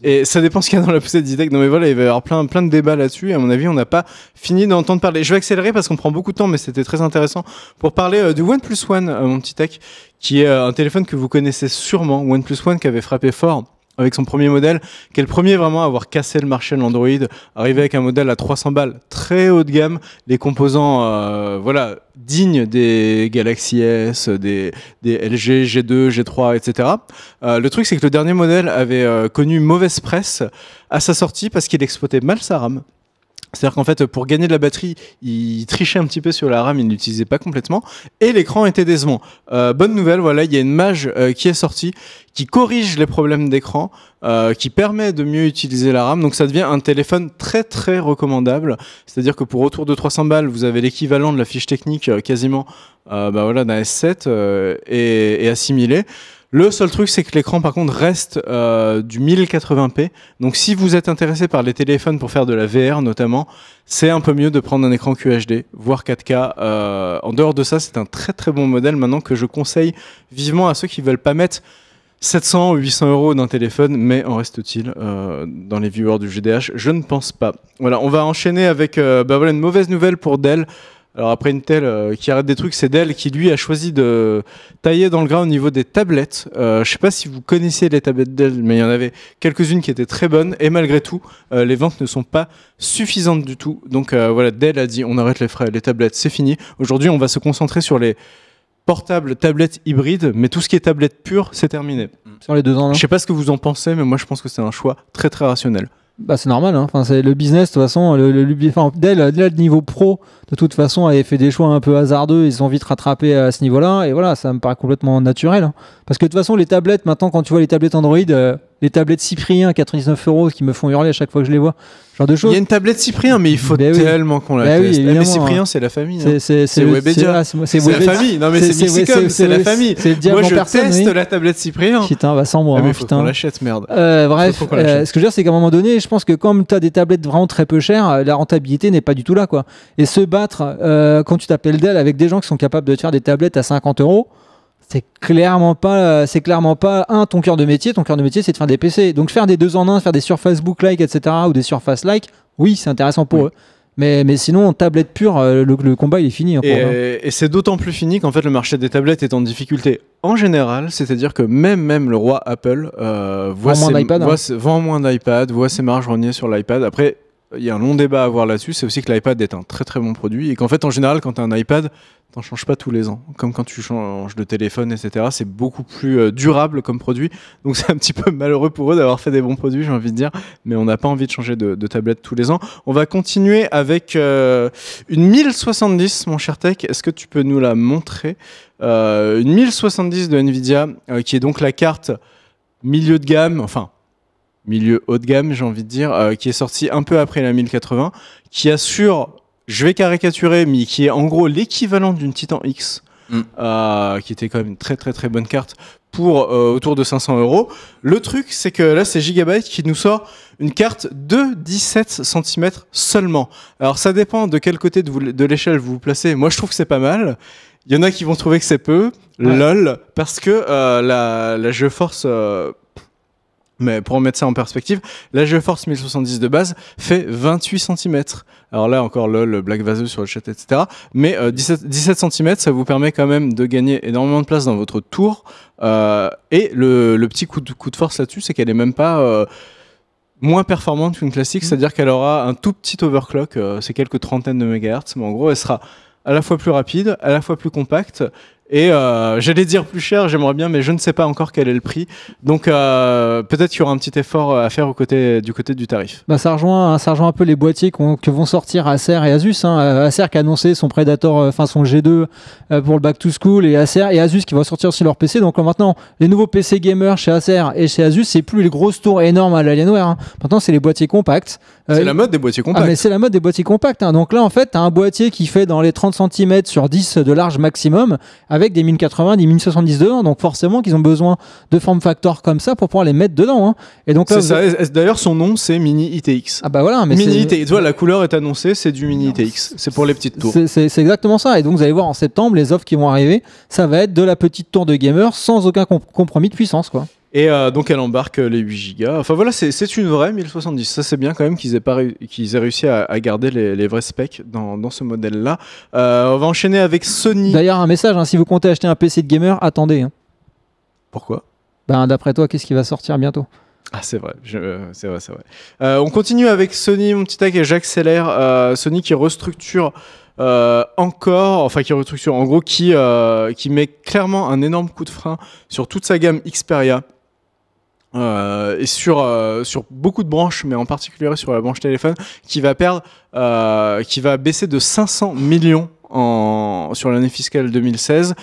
S1: Et ça dépend ce qu'il y a dans la poussette d'e-tech. Non mais voilà, il va y avoir plein de débats là-dessus. Et à mon avis, on n'a pas fini d'entendre parler. Je vais accélérer parce qu'on prend beaucoup de temps, mais c'était très intéressant pour parler du OnePlus One, mon petit tech, qui est un téléphone que vous connaissez sûrement. OnePlus One qui avait frappé fort avec son premier modèle, qui est le premier vraiment à avoir cassé le marché de l'Android, arrivé avec un modèle à 300 balles, très haut de gamme, les composants dignes des Galaxy S, des LG, G2, G3, etc. Le truc, c'est que le dernier modèle avait connu mauvaise presse à sa sortie parce qu'il exploitait mal sa RAM. C'est-à-dire qu'en fait, pour gagner de la batterie, il trichait un petit peu sur la RAM, il ne l'utilisait pas complètement, et l'écran était décevant. Bonne nouvelle, voilà, il y a une Mage qui est sortie, qui corrige les problèmes d'écran, qui permet de mieux utiliser la RAM, donc ça devient un téléphone très très recommandable. C'est-à-dire que pour autour de 300 balles, vous avez l'équivalent de la fiche technique quasiment d'un S7 et assimilé. Le seul truc, c'est que l'écran, par contre, reste du 1080p. Donc, si vous êtes intéressé par les téléphones pour faire de la VR, notamment, c'est un peu mieux de prendre un écran QHD, voire 4K. En dehors de ça, c'est un très très bon modèle maintenant que je conseille vivement à ceux qui veulent pas mettre 700 ou 800 euros d'un téléphone, mais en reste-t-il dans les viewers du GDH? Je ne pense pas. Voilà, on va enchaîner avec voilà, une mauvaise nouvelle pour Dell. Alors après Intel qui arrête des trucs, c'est Dell qui lui a choisi de tailler dans le gras au niveau des tablettes. Je ne sais pas si vous connaissiez les tablettes Dell, mais il y en avait quelques-unes qui étaient très bonnes et malgré tout, les ventes ne sont pas suffisantes du tout. Donc voilà, Dell a dit on arrête les frais, les tablettes c'est fini. Aujourd'hui on va se concentrer sur les portables, tablettes hybrides, mais tout ce qui est tablette pure, c'est terminé.
S3: Sur les 2 ans.
S1: Je sais pas ce que vous en pensez, mais moi je pense que c'est un choix très très rationnel.
S3: Bah, c'est normal, hein. Enfin, c'est le business, de toute façon. Dell, le niveau pro, de toute façon, avait fait des choix un peu hasardeux. Ils ont vite rattrapé à ce niveau-là. Et voilà, ça me paraît complètement naturel. Hein. Parce que de toute façon, les tablettes, maintenant, quand tu vois les tablettes Android, les tablettes Cyprien à 99 € qui me font hurler à chaque fois que je les vois, genre de choses.
S1: Il y a une tablette Cyprien, mais il faut tellement qu'on la teste. Mais Cyprien, c'est la famille.
S3: C'est
S1: Webedia. C'est la famille. Non, mais c'est Mixicom, c'est la famille. Moi, je teste la tablette Cyprien.
S3: Putain, bah sans moi.
S1: Mais faut qu'on l'achète, merde.
S3: Bref, ce que je veux dire, c'est qu'à un moment donné, je pense que comme tu as des tablettes vraiment très peu chères, la rentabilité n'est pas du tout là, quoi. Et se battre quand tu t'appelles Dell avec des gens qui sont capables de te faire des tablettes à 50 €, c'est clairement pas ton cœur de métier. Ton cœur de métier, c'est de faire des PC. Donc faire des 2 en 1, faire des Surface Book-like, etc., ou des Surface Like, oui, c'est intéressant pour eux. Mais sinon, en tablette pure, le combat il est fini.
S1: Et c'est d'autant plus fini qu'en fait le marché des tablettes est en difficulté en général, c'est-à-dire que même le roi Apple vend moins d'iPad, voit ses marges rogner sur l'iPad. Après, il y a un long débat à avoir là-dessus. C'est aussi que l'iPad est un très très bon produit et qu'en fait en général quand tu as un iPad, t'en changes pas tous les ans. Comme quand tu changes de téléphone, etc. C'est beaucoup plus durable comme produit. Donc c'est un petit peu malheureux pour eux d'avoir fait des bons produits, j'ai envie de dire. Mais on n'a pas envie de changer de tablette tous les ans. On va continuer avec une 1070, mon cher Tech. Est-ce que tu peux nous la montrer? Une 1070 de Nvidia, qui est donc la carte milieu de gamme, enfin milieu haut de gamme, j'ai envie de dire, qui est sortie un peu après la 1080, qui assure... Je vais caricaturer, mais qui est en gros l'équivalent d'une Titan X, qui était quand même une très très très bonne carte pour autour de 500 €. Le truc, c'est que là, c'est Gigabyte qui nous sort une carte de 17 cm seulement. Alors, ça dépend de quel côté de l'échelle vous vous placez. Moi, je trouve que c'est pas mal. Il y en a qui vont trouver que c'est peu. Ouais. Lol, parce que la GeForce... Mais pour remettre ça en perspective, la GeForce 1070 de base fait 28 cm. Alors là, encore lol, blague vaseuse sur le chat, etc. Mais 17 cm, ça vous permet quand même de gagner énormément de place dans votre tour. Et le petit coup de force là-dessus, c'est qu'elle est même pas moins performante qu'une classique. C'est-à-dire qu'elle aura un tout petit overclock, c'est quelques trentaines de mégahertz. Mais en gros, elle sera à la fois plus rapide, à la fois plus compacte. Et j'allais dire plus cher, j'aimerais bien, mais je ne sais pas encore quel est le prix. Donc peut-être qu'il y aura un petit effort à faire du côté du tarif.
S3: Bah, ça rejoint un peu les boîtiers que vont sortir Acer et Asus. Acer qui a annoncé son Predator, son G2 pour le Back to School, et Acer et Asus qui vont sortir aussi leur PC. Donc maintenant, les nouveaux PC gamers chez Acer et chez Asus, c'est plus les grosses tours énormes à l'Alienware. Maintenant, c'est les boîtiers compacts.
S1: C'est la mode des boîtiers compacts.
S3: Mais c'est la mode des boîtiers compacts. Donc là, en fait, tu as un boîtier qui fait dans les 30 cm sur 10 de large maximum, avec des 1080, des 1070 dedans, donc forcément qu'ils ont besoin de form factor comme ça pour pouvoir les mettre dedans. Et donc là,
S1: d'ailleurs, son nom c'est Mini ITX.
S3: Ah bah voilà, mais
S1: Mini ITX. Tu vois, la couleur est annoncée, c'est du Mini ITX. C'est pour les petites tours.
S3: C'est exactement ça. Et donc vous allez voir en septembre, les offres qui vont arriver, ça va être de la petite tour de gamer sans aucun compromis de puissance, quoi.
S1: Et donc elle embarque les 8 Go. Enfin voilà, c'est une vraie 1070. Ça c'est bien quand même qu'ils aient réussi à garder les vrais specs dans ce modèle-là. On va enchaîner avec Sony.
S3: D'ailleurs un message, si vous comptez acheter un PC de gamer, attendez.
S1: Pourquoi ?
S3: D'après toi, qu'est-ce qui va sortir bientôt ?
S1: Ah c'est vrai, c'est vrai. On continue avec Sony, mon petit tac, et j'accélère. Sony qui restructure en gros qui met clairement un énorme coup de frein sur toute sa gamme Xperia. Et sur beaucoup de branches, mais en particulier sur la branche téléphone, qui va baisser de 500 millions sur l'année fiscale 2016.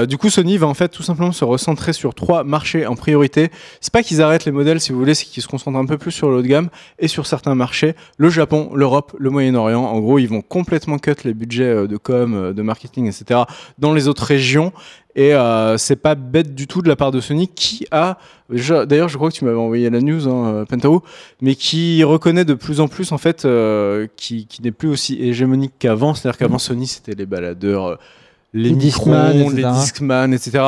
S1: Du coup, Sony va en fait tout simplement se recentrer sur 3 marchés en priorité. C'est pas qu'ils arrêtent les modèles, si vous voulez, c'est qu'ils se concentrent un peu plus sur le haut de gamme et sur certains marchés, le Japon, l'Europe, le Moyen-Orient. En gros, ils vont complètement cut les budgets de com, de marketing, etc. dans les autres régions. Et c'est pas bête du tout de la part de Sony qui a, d'ailleurs je crois que tu m'avais envoyé la news, Pentao, mais qui reconnaît de plus en plus en fait qui n'est plus aussi hégémonique qu'avant. C'est-à-dire qu'avant Sony c'était les baladeurs les
S3: Discman,
S1: micros, les
S3: etc.
S1: Discman, etc.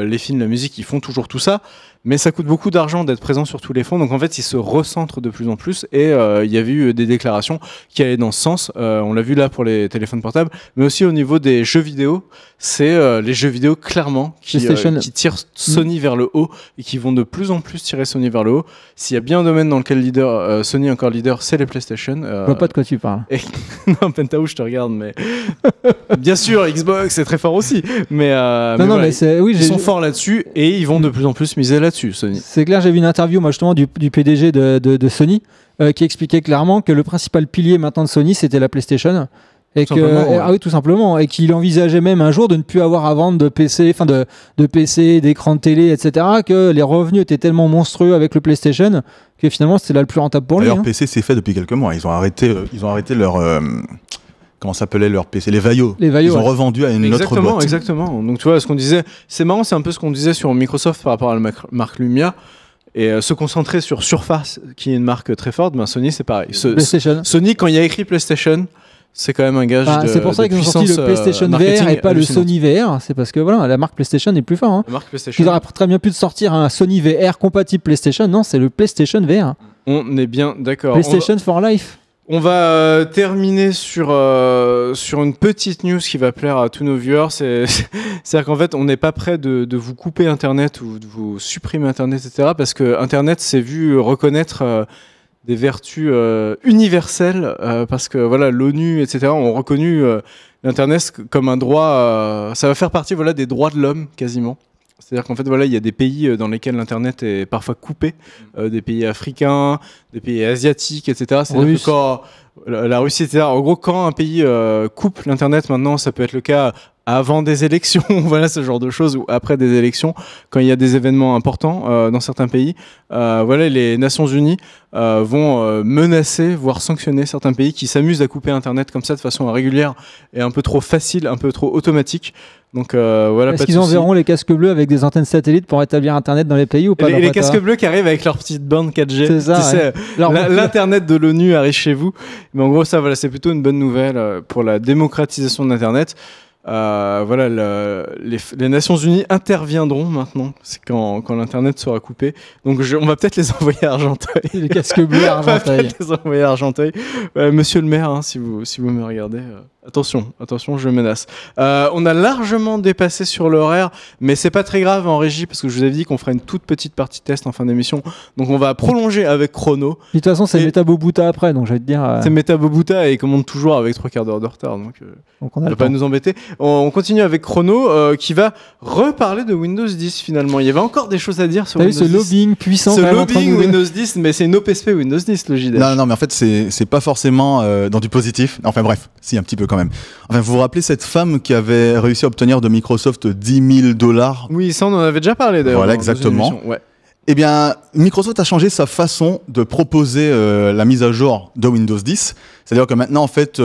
S1: Les films, la musique, ils font toujours tout ça. Mais ça coûte beaucoup d'argent d'être présent sur tous les fonds. Donc en fait, ils se recentrent de plus en plus. Et il y avait eu des déclarations qui allaient dans ce sens. On l'a vu là pour les téléphones portables. Mais aussi au niveau des jeux vidéo. C'est les jeux vidéo clairement qui tirent Sony vers le haut. Et qui vont de plus en plus tirer Sony vers le haut. S'il y a bien un domaine dans lequel Sony est encore leader, c'est les PlayStation.
S3: Je vois pas de quoi tu parles.
S1: Et... non, Penthouse, je te regarde. Mais bien sûr, Xbox, c'est très fort aussi. Mais,
S3: mais
S1: ils sont forts là-dessus. Et ils vont de plus en plus miser là-dessus. Sony.
S3: C'est clair, j'ai vu une interview moi, justement du PDG de Sony qui expliquait clairement que le principal pilier maintenant de Sony c'était la PlayStation et oui, tout simplement, et qu'il envisageait même un jour de ne plus avoir à vendre de PC, enfin de PC, d'écran de télé, etc. Que les revenus étaient tellement monstrueux avec le PlayStation que finalement c'était là le plus rentable pour lui.
S2: D'ailleurs, PC c'est fait depuis quelques mois. Ils ont arrêté leur comment s'appelait leur PC, les Vaio. Ils ont revendu à une autre boîte.
S1: Exactement. Donc tu vois, ce qu'on disait, c'est marrant, c'est un peu ce qu'on disait sur Microsoft par rapport à la marque Lumia. Et se concentrer sur Surface, qui est une marque très forte, ben Sony c'est pareil.
S3: PlayStation.
S1: Sony, quand il y a écrit PlayStation, c'est quand même un gage de
S3: c'est pour ça qu'ils ont sorti le PlayStation VR et pas le Sony VR. C'est parce que voilà, la marque PlayStation est plus forte. Hein.
S1: La marque PlayStation.
S3: Ils auraient très bien pu sortir un Sony VR compatible PlayStation. Non, c'est le PlayStation VR.
S1: On est bien d'accord.
S3: PlayStation for life.
S1: On va terminer sur une petite news qui va plaire à tous nos viewers. C'est-à-dire qu'en fait, on n'est pas prêt de vous couper Internet ou de vous supprimer Internet, etc. Parce que Internet s'est vu reconnaître des vertus universelles. Parce que voilà, l'ONU, etc. ont reconnu l'Internet comme un droit. Ça va faire partie des droits de l'homme quasiment. C'est-à-dire qu'en fait, voilà, il y a des pays dans lesquels l'Internet est parfois coupé, des pays africains, des pays asiatiques, etc. C'est-à-dire que quand la Russie, etc. En gros, quand un pays coupe l'Internet, maintenant, ça peut être le cas avant des élections, voilà, ce genre de choses, ou après des élections, quand il y a des événements importants dans certains pays, voilà, les Nations Unies vont menacer, voire sanctionner certains pays qui s'amusent à couper Internet comme ça de façon régulière et un peu trop facile, un peu trop automatique. Donc voilà.
S3: Est-ce qu'ils enverront les casques bleus avec des antennes satellites pour établir Internet dans les pays ou pas?
S1: Les casques bleus qui arrivent avec leur petite bande 4G.
S3: C'est ça.
S1: Tu sais, l'Internet de l'ONU arrive chez vous. Mais en gros, ça, voilà, c'est plutôt une bonne nouvelle pour la démocratisation de l'Internet. Voilà, les Nations Unies interviendront maintenant, c'est quand l'Internet sera coupé. Donc on va peut-être les envoyer à Argenteuil.
S3: Les casques bleus à Argenteuil.
S1: On va peut-être les envoyer à Argenteuil. Monsieur le maire, hein, si vous me regardez, attention, je menace. On a largement dépassé sur l'horaire, mais c'est pas très grave en régie parce que je vous avais dit qu'on ferait une toute petite partie test en fin d'émission. Donc on va prolonger avec Chrono.
S3: De toute façon, c'est Meta Bobuta après, donc je vais te dire.
S1: C'est Meta Bobuta et il commande toujours avec 3 quarts d'heure de retard, donc
S3: on va
S1: pas nous embêter. On continue avec Chrono qui va reparler de Windows 10 finalement. Il y avait encore des choses à dire sur Windows 10.
S3: Ce lobbying puissant.
S1: Ce lobbying Windows 10, mais c'est une OPSP Windows 10 le JDH.
S2: Non, mais en fait c'est pas forcément dans du positif. Enfin bref, si un petit peu quand même. Enfin, vous vous rappelez cette femme qui avait réussi à obtenir de Microsoft $10,000?
S1: Oui, ça on en avait déjà parlé d'ailleurs.
S2: Voilà, exactement. Ouais. Eh bien, Microsoft a changé sa façon de proposer la mise à jour de Windows 10. C'est-à-dire que maintenant, en fait,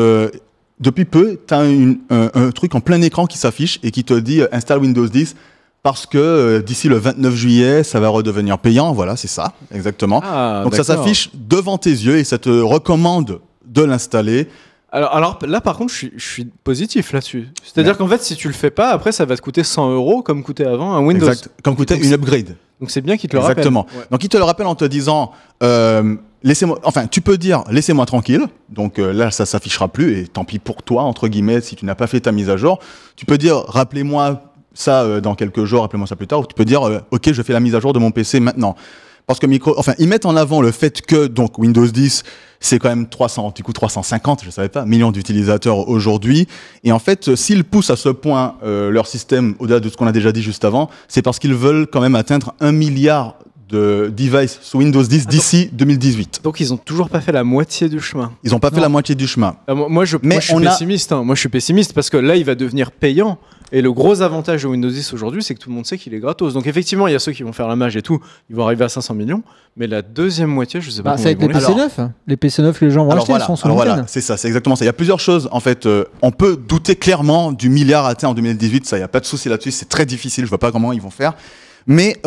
S2: depuis peu, tu as un truc en plein écran qui s'affiche et qui te dit installe Windows 10 parce que d'ici le 29 juillet, ça va redevenir payant. Voilà, c'est ça, exactement. Donc ça s'affiche devant tes yeux et ça te recommande de l'installer.
S1: Alors là, par contre, je suis positif là-dessus. C'est-à-dire qu'en fait, si tu le fais pas, après, ça va te coûter 100 € comme coûtait avant un Windows.
S2: Exact. Comme coûtait une upgrade.
S1: Donc c'est bien qu'il te le rappelle.
S2: Exactement. Ouais. Donc il te le rappelle en te disant, tu peux dire laissez-moi tranquille. Donc là, ça s'affichera plus et tant pis pour toi entre guillemets si tu n'as pas fait ta mise à jour. Tu peux dire rappelez-moi ça dans quelques jours, rappelez-moi ça plus tard. Ou tu peux dire ok, je fais la mise à jour de mon PC maintenant. Parce que ils mettent en avant le fait que donc Windows 10 c'est quand même 350, je savais pas, millions d'utilisateurs aujourd'hui. Et en fait, s'ils poussent à ce point leur système au-delà de ce qu'on a déjà dit juste avant, c'est parce qu'ils veulent quand même atteindre 1 milliard de devices sous Windows 10 d'ici 2018.
S1: Donc ils ont toujours pas fait la moitié du chemin.
S2: Ils ont pas fait la moitié du chemin.
S1: Moi je suis pessimiste. Moi je suis pessimiste parce que là il va devenir payant. Et le gros avantage de Windows 10 aujourd'hui, c'est que tout le monde sait qu'il est gratos. Donc effectivement, il y a ceux qui vont faire la mage et tout, ils vont arriver à 500 millions. Mais la deuxième moitié, je sais pas.
S3: Ça va être les PC 9. Les PC 9 que les gens vont acheter, sont sous
S2: voilà, c'est ça, c'est exactement ça. Il y a plusieurs choses. En fait, on peut douter clairement du milliard atteint en 2018. Ça, il y a pas de souci là-dessus. C'est très difficile. Je vois pas comment ils vont faire. Mais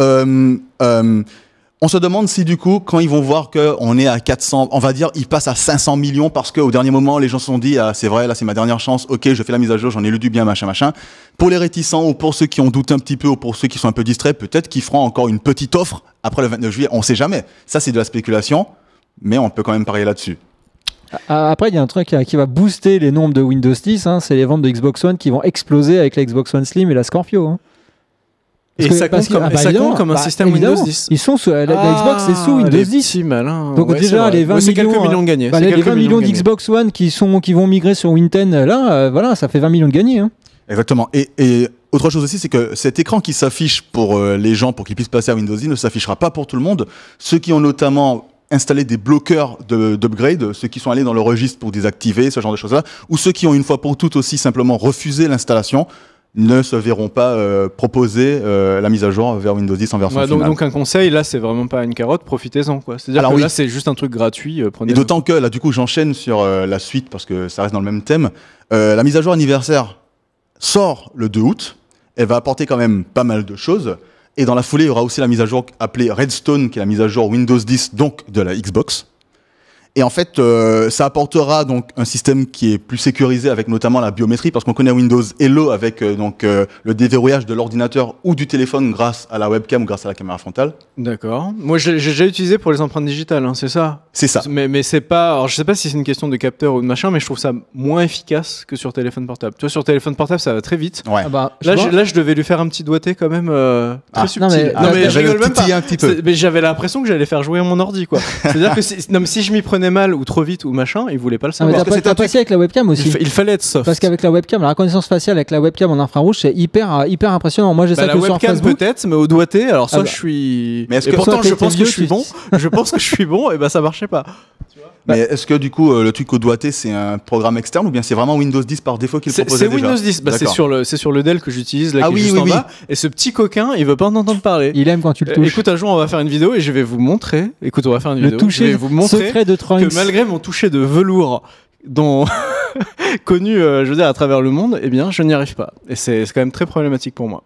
S2: On se demande si du coup, quand ils vont voir qu'on est à 400, on va dire, ils passent à 500 millions parce qu'au dernier moment, les gens se sont dit, ah, c'est vrai, là c'est ma dernière chance, ok, je fais la mise à jour, j'en ai lu du bien, machin, machin. Pour les réticents ou pour ceux qui ont douté un petit peu ou pour ceux qui sont un peu distraits, peut-être qu'ils feront encore une petite offre après le 29 juillet, on sait jamais. Ça c'est de la spéculation, mais on peut quand même parier là-dessus.
S3: Après, il y a un truc qui va booster les nombres de Windows 10, hein, c'est les ventes de Xbox One qui vont exploser avec la Xbox One Slim et la Scorpio. Hein.
S1: Et ça compte comme un système Windows 10.
S3: Ils sont sous, la Xbox, c'est sous Windows 10.
S1: Malin.
S3: Donc déjà, les 20
S1: c'est
S3: millions,
S1: quelques millions de gagnés.
S3: Les 20 millions d'Xbox One qui vont migrer sur Win 10, là, voilà, ça fait 20 millions de gagnés. Hein.
S2: Exactement. Et autre chose aussi, c'est que cet écran qui s'affiche pour les gens, pour qu'ils puissent passer à Windows 10, ne s'affichera pas pour tout le monde. Ceux qui ont notamment installé des bloqueurs d'upgrade, ceux qui sont allés dans le registre pour désactiver ce genre de choses-là, ou ceux qui ont une fois pour toutes aussi simplement refusé l'installation, ne se verront pas proposer la mise à jour vers Windows 10 en version finale.
S1: Donc un conseil, là c'est vraiment pas une carotte, profitez-en quoi. C'est-à-dire que là c'est juste un truc gratuit.
S2: Et d'autant que là du coup j'enchaîne sur la suite parce que ça reste dans le même thème. La mise à jour anniversaire sort le 2 août, elle va apporter quand même pas mal de choses. Et dans la foulée, il y aura aussi la mise à jour appelée Redstone, qui est la mise à jour Windows 10, donc de la Xbox. Et en fait, ça apportera donc un système qui est plus sécurisé avec notamment la biométrie, parce qu'on connaît Windows Hello avec le déverrouillage de l'ordinateur ou du téléphone grâce à la webcam ou grâce à la caméra frontale.
S1: D'accord. Moi, j'ai déjà utilisé pour les empreintes digitales, hein, c'est ça.
S2: C'est ça.
S1: Mais c'est pas. Alors, je sais pas si c'est une question de capteur ou de machin, mais je trouve ça moins efficace que sur téléphone portable. Tu vois, sur téléphone portable, ça va très vite.
S2: Ouais.
S1: Là, je devais lui faire un petit doigté quand même très subtil.
S3: Non, mais
S1: je rigole même pas.
S2: Un petit peu.
S1: Mais j'avais l'impression que j'allais faire jouer mon ordi, quoi. C'est-à-dire que si je m'y prenais mal ou trop vite ou machin, il voulait pas le savoir.
S3: Mais t'as passé avec la webcam aussi.
S1: Il fallait être soft.
S3: Parce qu'avec la webcam, la reconnaissance faciale avec la webcam en infrarouge, c'est hyper impressionnant. Moi, j'ai ça que sur Facebook.
S1: La webcam peut-être, mais au doigté, alors soit je suis.
S2: Mais est-ce que
S1: pourtant, je pense que je suis bon. Je pense que je suis bon, et ben ça marchait pas.
S2: Mais est-ce que du coup le truc au doigté c'est un programme externe ou bien c'est vraiment Windows 10 par défaut qu'il proposait déjà?
S1: C'est Windows 10, c'est sur le Dell que j'utilise là qui est juste en bas. Et ce petit coquin, il veut pas en entendre parler.
S3: Il aime quand tu le touches.
S1: Écoute, un jour on va faire une vidéo et je vais vous montrer. Écoute, on va faire une vidéo.
S3: Je vais vous montrer
S1: secret de Trunks. Que malgré mon toucher de velours dont connu, je veux dire à travers le monde, eh bien je n'y arrive pas. Et c'est quand même très problématique pour moi.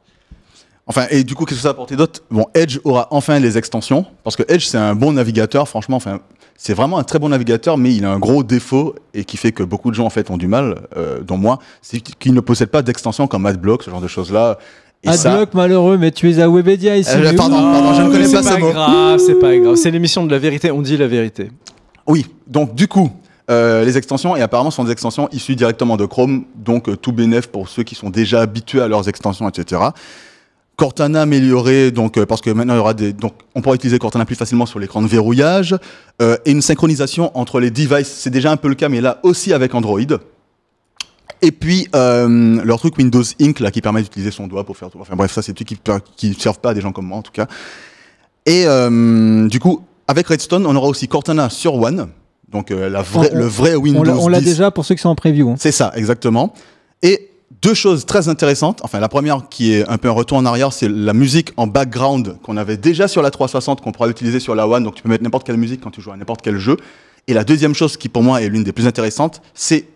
S2: Enfin, et du coup, qu'est-ce que ça a apporté d'autre? Bon, Edge aura enfin les extensions, parce que Edge, c'est un bon navigateur, franchement, enfin, c'est vraiment un très bon navigateur, mais il a un gros défaut, et qui fait que beaucoup de gens, en fait, ont du mal, dont moi, c'est qu'il ne possède pas d'extensions comme AdBlock, ce genre de choses-là.
S3: AdBlock, malheureux, mais tu es à Webedia ici.
S2: Pardon, je ne connais pas ce mot.
S1: C'est pas grave, c'est l'émission de la vérité, on dit la vérité.
S2: Oui, donc du coup, les extensions, et apparemment, sont des extensions issues directement de Chrome, donc tout bénef pour ceux qui sont déjà habitués à leurs extensions, etc. Cortana amélioré, donc parce que maintenant il y aura donc on pourra utiliser Cortana plus facilement sur l'écran de verrouillage et une synchronisation entre les devices, c'est déjà un peu le cas, mais là aussi avec Android. Et puis leur truc Windows Ink là qui permet d'utiliser son doigt pour faire tout. Enfin bref, ça c'est des trucs qui ne servent pas à des gens comme moi en tout cas. Et du coup avec Redstone, on aura aussi Cortana sur One, donc le vrai Windows 10.
S3: On l'a déjà pour ceux qui sont en preview. Hein.
S2: C'est ça, exactement. Et deux choses très intéressantes. Enfin, la première qui est un peu un retour en arrière, c'est la musique en background qu'on avait déjà sur la 360, qu'on pourra utiliser sur la One. Donc, tu peux mettre n'importe quelle musique quand tu joues à n'importe quel jeu. Et la deuxième chose qui, pour moi, est l'une des plus intéressantes, c'est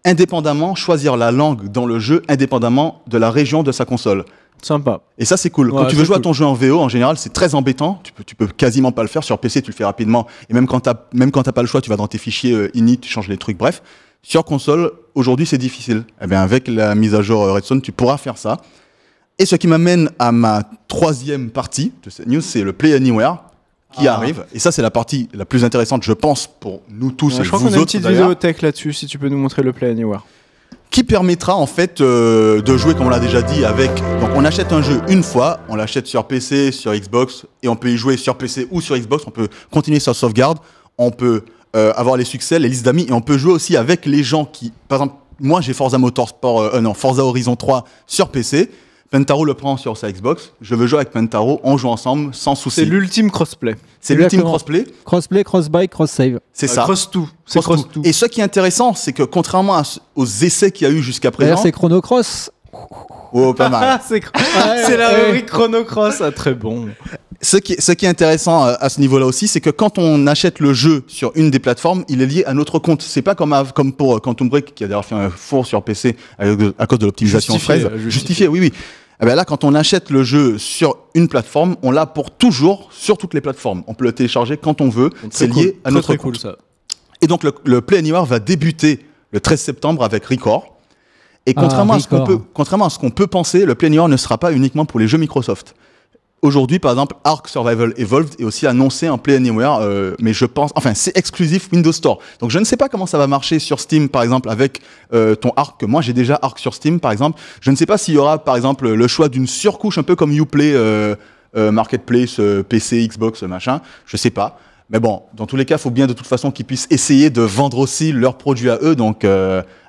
S2: indépendamment choisir la langue dans le jeu, indépendamment de la région de sa console.
S1: Sympa.
S2: Et ça, c'est cool. Quand tu veux jouer à ton jeu en VO, en général, c'est très embêtant. Tu peux quasiment pas le faire. Sur PC, tu le fais rapidement. Et même quand t'as pas le choix, tu vas dans tes fichiers init, tu changes les trucs, bref. Sur console, aujourd'hui, c'est difficile. Eh bien, avec la mise à jour Redstone, tu pourras faire ça. Et ce qui m'amène à ma troisième partie de cette news, c'est le Play Anywhere qui arrive. Et ça, c'est la partie la plus intéressante, je pense, pour nous tous et
S1: je crois
S2: vous
S1: qu'on a une
S2: autres,
S1: petite vidéo tech là-dessus, si tu peux nous montrer le Play Anywhere.
S2: Qui permettra, en fait, de jouer, comme on l'a déjà dit, avec... Donc, on achète un jeu une fois, on l'achète sur PC, sur Xbox, et on peut y jouer sur PC ou sur Xbox. On peut continuer sa sauvegarde, on peut... avoir les succès, les listes d'amis, et on peut jouer aussi avec les gens qui, par exemple, moi j'ai Forza Horizon 3 sur PC, Pentaro le prend sur sa Xbox, je veux jouer avec Pentaro, on joue ensemble sans souci.
S1: C'est l'ultime crossplay.
S2: C'est l'ultime crossplay.
S3: Crossplay, cross-buy, cross-save.
S2: C'est ça.
S1: Cross-tout.
S2: C'est cross-tout. Et ce qui est intéressant, c'est que contrairement aux essais qu'il y a eu jusqu'à présent...
S3: D'ailleurs, c'est Chrono Cross.
S2: Oh, pas mal.
S1: c'est la rubrique Chrono Cross, très bon.
S2: Ce qui est intéressant à ce niveau-là aussi, c'est que quand on achète le jeu sur une des plateformes, il est lié à notre compte. C'est pas comme pour Quantum Break, qui a d'ailleurs fait un four sur PC à cause de l'optimisation fraise.
S1: Justifié,
S2: oui. Eh ben là, quand on achète le jeu sur une plateforme, on l'a pour toujours sur toutes les plateformes. On peut le télécharger quand on veut. C'est lié à notre compte.
S1: Cool, ça.
S2: Et donc, le Play Anywhere va débuter le 13 septembre avec Recore. Et contrairement à ce qu'on peut penser, le Play Anywhere ne sera pas uniquement pour les jeux Microsoft. Aujourd'hui, par exemple, Ark Survival Evolved est aussi annoncé en Play Anywhere, mais je pense, enfin, c'est exclusif Windows Store. Donc, je ne sais pas comment ça va marcher sur Steam, par exemple, avec ton Ark. Moi, j'ai déjà Ark sur Steam, par exemple. Je ne sais pas s'il y aura, par exemple, le choix d'une surcouche, un peu comme Uplay, Marketplace, PC, Xbox, machin. Je sais pas. Mais bon, dans tous les cas, il faut bien de toute façon qu'ils puissent essayer de vendre aussi leurs produits à eux. Donc,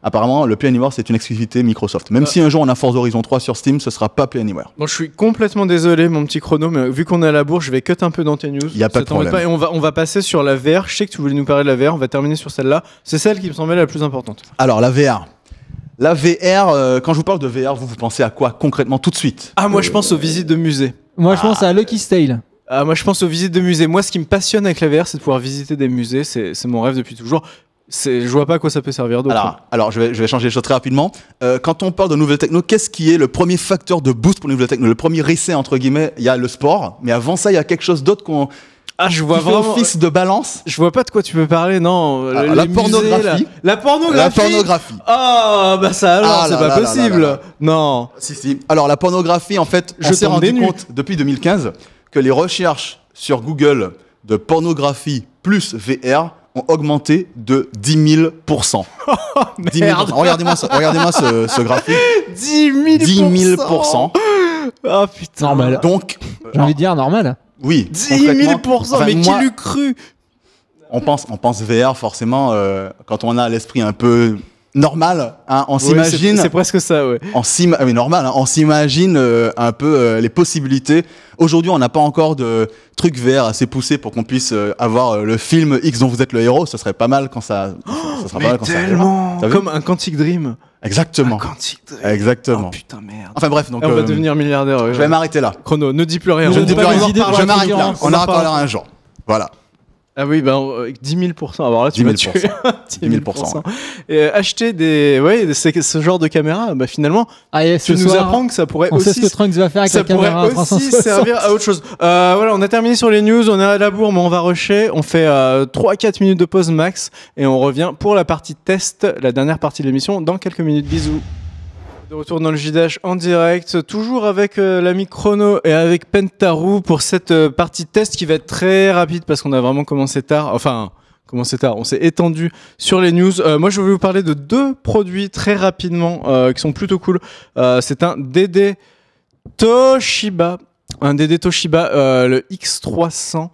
S2: apparemment, le Play Anywhere, c'est une exclusivité Microsoft. Même si un jour on a Forza Horizon 3 sur Steam, ce sera pas Play Anywhere.
S1: Bon, je suis complètement désolé, mon petit chrono, mais vu qu'on est à la bourre, je vais cut un peu dans tes news.
S2: Il n'y a pas de problème.
S1: Et on va passer sur la VR. Je sais que tu voulais nous parler de la VR. On va terminer sur celle-là. C'est celle qui me semblait la plus importante.
S2: Alors, la VR. La VR, quand je vous parle de VR, vous pensez à quoi concrètement tout de suite?
S1: Ah, moi, je pense aux visites de musées.
S3: Moi, je pense à Lucky's Tale.
S1: Ah, moi, je pense aux visites de musées. Moi, ce qui me passionne avec la VR, c'est de pouvoir visiter des musées. C'est mon rêve depuis toujours. Je vois pas à quoi ça peut servir d'autre.
S2: Alors je vais changer les choses très rapidement. Quand on parle de nouvelles techno, qu'est-ce qui est le premier facteur de boost pour les nouvelles techno? Le premier essai, entre guillemets, il y a le sport. Mais avant ça, il y a quelque chose d'autre qu'on...
S1: je vois
S2: qui fait office de balance.
S1: Je vois pas de quoi tu peux parler, non.
S2: La pornographie.
S1: La pornographie.
S2: La pornographie.
S1: Ah, bah ça alors, c'est pas possible. Non.
S2: Si. Alors la pornographie, en fait, on s'est rendu compte depuis 2015 que les recherches sur Google de pornographie plus VR ont augmenté de 10 000%. 10 000%. Regardez-moi ce graphique.
S1: 10 000%. Ah putain.
S3: Normal.
S2: Donc,
S3: j'ai envie de dire normal.
S2: Oui.
S1: 10 000%, mais qui l'eût cru?
S2: On pense VR forcément quand on a l'esprit un peu normal, hein, on s'imagine.
S1: C'est presque ça, ouais.
S2: Oui, normal, hein, on s'imagine un peu les possibilités. Aujourd'hui, on n'a pas encore de trucs VR assez poussés pour qu'on puisse avoir le film X dont vous êtes le héros. Ce serait pas mal quand ça. Ça sera pas mal quand
S1: tellement. Ça comme un Quantic Dream.
S2: Exactement.
S1: Un Quantic Dream.
S2: Exactement.
S1: Oh putain, merde.
S2: Enfin bref, donc.
S1: On va devenir milliardaire. Ouais.
S2: Je vais m'arrêter là.
S1: Chrono, ne dis plus rien.
S2: Je ne dis plus rien. Je m'arrête là. On en reparlera un jour. Voilà.
S1: Ah oui, ben 10 000%. Alors là, tu
S2: 10 000%.
S1: vas tuer.
S2: 10 000%.
S1: Et acheter ce genre de caméra, bah finalement, tu nous apprends que ça pourrait
S3: on
S1: aussi.
S3: On sait ce que Trunks va faire avec la caméra.
S1: Ça pourrait aussi servir à autre chose. Voilà, on a terminé sur les news. On est à la bourre, mais on va rusher. On fait 3-4 minutes de pause max et on revient pour la partie test, la dernière partie de l'émission, dans quelques minutes. Bisous. De retour dans le JDH en direct, toujours avec l'ami Chrono et avec Pentaru pour cette partie test qui va être très rapide parce qu'on a vraiment commencé tard. Enfin, commencé tard, on s'est étendu sur les news. Moi, je vais vous parler de 2 produits très rapidement qui sont plutôt cool. C'est un DD Toshiba. Un DD Toshiba, le X300,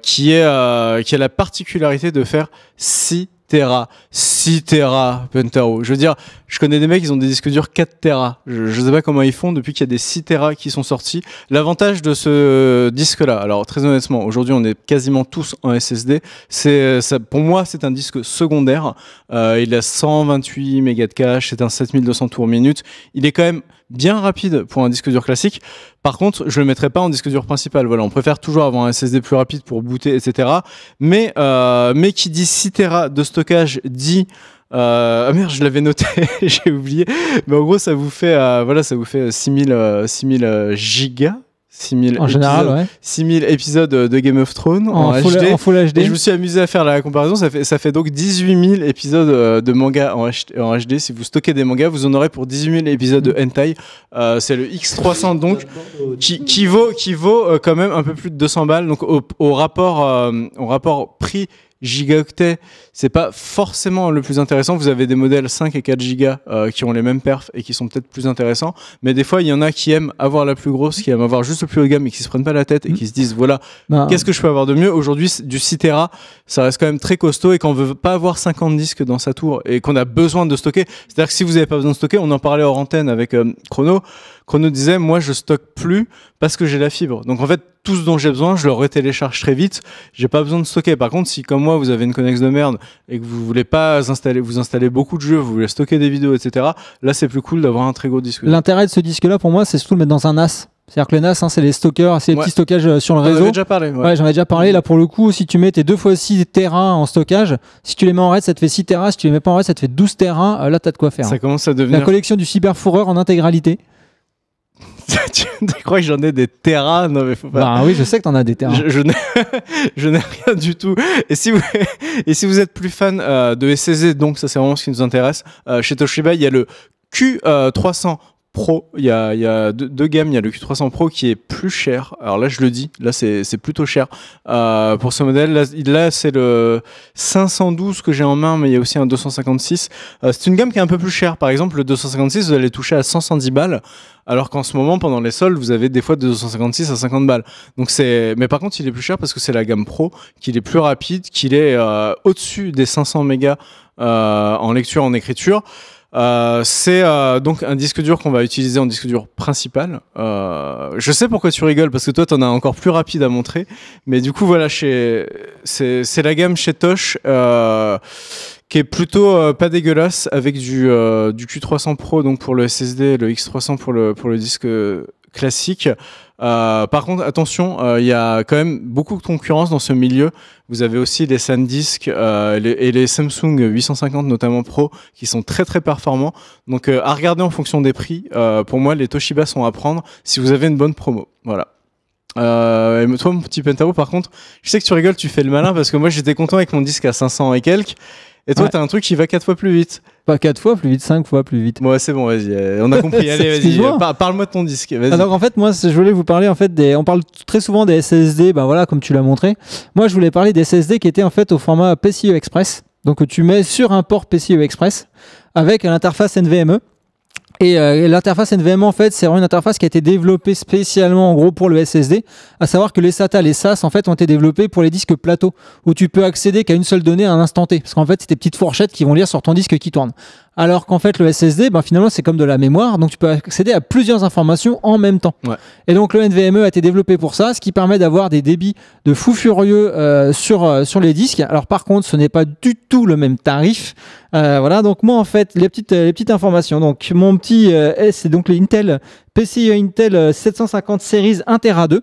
S1: qui a la particularité de faire 6 Tera, Pentaru. Je veux dire, je connais des mecs, ils ont des disques durs 4 Tera. Je sais pas comment ils font depuis qu'il y a des 6 Tera qui sont sortis. L'avantage de ce disque-là, alors très honnêtement, aujourd'hui on est quasiment tous en SSD. Pour moi, c'est un disque secondaire. Il a 128 mégas de cache, c'est un 7200 tours minute. Il est quand même bien rapide pour un disque dur classique. Par contre, je le mettrai pas en disque dur principal. Voilà, on préfère toujours avoir un SSD plus rapide pour booter, etc. Mais qui dit 6 Tera de stockage dit ah merde, je l'avais noté, j'ai oublié. Mais en gros, ça vous fait 6000 gigas. 6000
S3: en général, ouais.
S1: 6000 épisodes de Game of Thrones en HD.
S3: En Full HD.
S1: Et je me suis amusé à faire la comparaison. Ça fait donc 18 000 épisodes de manga en HD. Si vous stockez des mangas, vous en aurez pour 18 000 épisodes de hentai. C'est le X300 donc qui vaut quand même un peu plus de 200 balles. Donc au rapport prix gigaoctet, c'est pas forcément le plus intéressant. Vous avez des modèles 5 et 4 gigas qui ont les mêmes perfs et qui sont peut-être plus intéressants. Mais des fois, il y en a qui aiment avoir la plus grosse, qui aiment avoir juste le plus haut de gamme et qui se prennent pas la tête et qui se disent voilà, qu'est-ce que je peux avoir de mieux? Aujourd'hui, du 6 Tera, ça reste quand même très costaud et quand on veut pas avoir 50 disques dans sa tour et qu'on a besoin de stocker, c'est-à-dire que si vous avez pas besoin de stocker, on en parlait hors antenne avec Chrono disait moi je stocke plus parce que j'ai la fibre. Donc en fait, tout ce dont j'ai besoin, je le retélécharge très vite. J'ai pas besoin de stocker. Par contre, si comme moi, vous avez une connex de merde et que vous voulez pas vous installer beaucoup de jeux, vous voulez stocker des vidéos, etc. Là, c'est plus cool d'avoir un très gros disque.
S3: L'intérêt de ce disque-là, pour moi, c'est surtout de le mettre dans un NAS. C'est-à-dire que le NAS, c'est les stockers, c'est les petits stockages sur le réseau.
S1: J'en avais déjà parlé.
S3: Ouais, j'en ai déjà parlé. Là, pour le coup, si tu mets tes 2x6 Tera en stockage, si tu les mets en RAID, ça te fait 6 Tera. Si tu les mets pas en RAID, ça te fait 12 Tera. Là, t'as de quoi faire.
S1: Ça commence à devenir
S3: la collection du cyberfourreur en intégralité.
S1: Tu crois que j'en ai des terras? Non, mais faut pas.
S3: Bah oui, je sais que t'en as des terrains.
S1: Je n'ai rien du tout. Et si vous êtes plus fan de SSD, donc ça c'est vraiment ce qui nous intéresse, chez Toshiba, il y a le Q300 Pro. Il y a deux gammes. Il y a le Q300 Pro qui est plus cher. Alors là, je le dis, là c'est plutôt cher pour ce modèle. Là c'est le 512 que j'ai en main, mais il y a aussi un 256. C'est une gamme qui est un peu plus chère. Par exemple, le 256, vous allez toucher à 110 balles. Alors qu'en ce moment, pendant les soldes, vous avez des fois de 256 à 50 balles. Donc mais par contre, il est plus cher parce que c'est la gamme Pro, qu'il est plus rapide, qu'il est au-dessus des 500 mégas en lecture, en écriture. C'est donc un disque dur qu'on va utiliser en disque dur principal. Je sais pourquoi tu rigoles, parce que toi t'en as encore plus rapide à montrer, mais du coup voilà, c'est la gamme chez Tosh qui est plutôt pas dégueulasse, avec du Q300 Pro donc pour le SSD, le X300 pour le disque classique. Par contre, attention, il y a quand même beaucoup de concurrence dans ce milieu. Vous avez aussi les SanDisk et les Samsung 850 notamment Pro qui sont très très performants. Donc à regarder en fonction des prix. Pour moi, les Toshiba sont à prendre si vous avez une bonne promo. Voilà. Et toi, mon petit Pentaro, par contre, je sais que tu rigoles, tu fais le malin parce que moi j'étais content avec mon disque à 500 et quelques. Et toi, t'as un truc qui va 4 fois plus vite.
S3: Pas 4 fois plus vite, 5 fois plus vite.
S1: Ouais, c'est bon, vas-y. On a compris. Allez, vas-y. Parle-moi de ton disque. Vas-y.
S3: Alors en fait, moi, je voulais vous parler en fait on parle très souvent des SSD, ben voilà, comme tu l'as montré. Moi, je voulais parler des SSD qui étaient en fait au format PCIe Express. Donc tu mets sur un port PCIe Express avec l'interface NVMe. Et l'interface NVMe, en fait, c'est vraiment une interface qui a été développée spécialement, en gros, pour le SSD. À savoir que les SATA, les SAS, en fait, ont été développés pour les disques plateaux, où tu peux accéder qu'à une seule donnée à un instant T. Parce qu'en fait, c'est tes petites fourchettes qui vont lire sur ton disque qui tourne. Alors qu'en fait, le SSD, ben, finalement, c'est comme de la mémoire, donc tu peux accéder à plusieurs informations en même temps. Ouais. Et donc, le NVMe a été développé pour ça, ce qui permet d'avoir des débits de fou furieux sur les disques. Alors, par contre, ce n'est pas du tout le même tarif. Voilà, donc moi, en fait, les petites informations. Donc, mon petit c'est donc les Intel PCIe Intel 750 Series 1 Tera 2,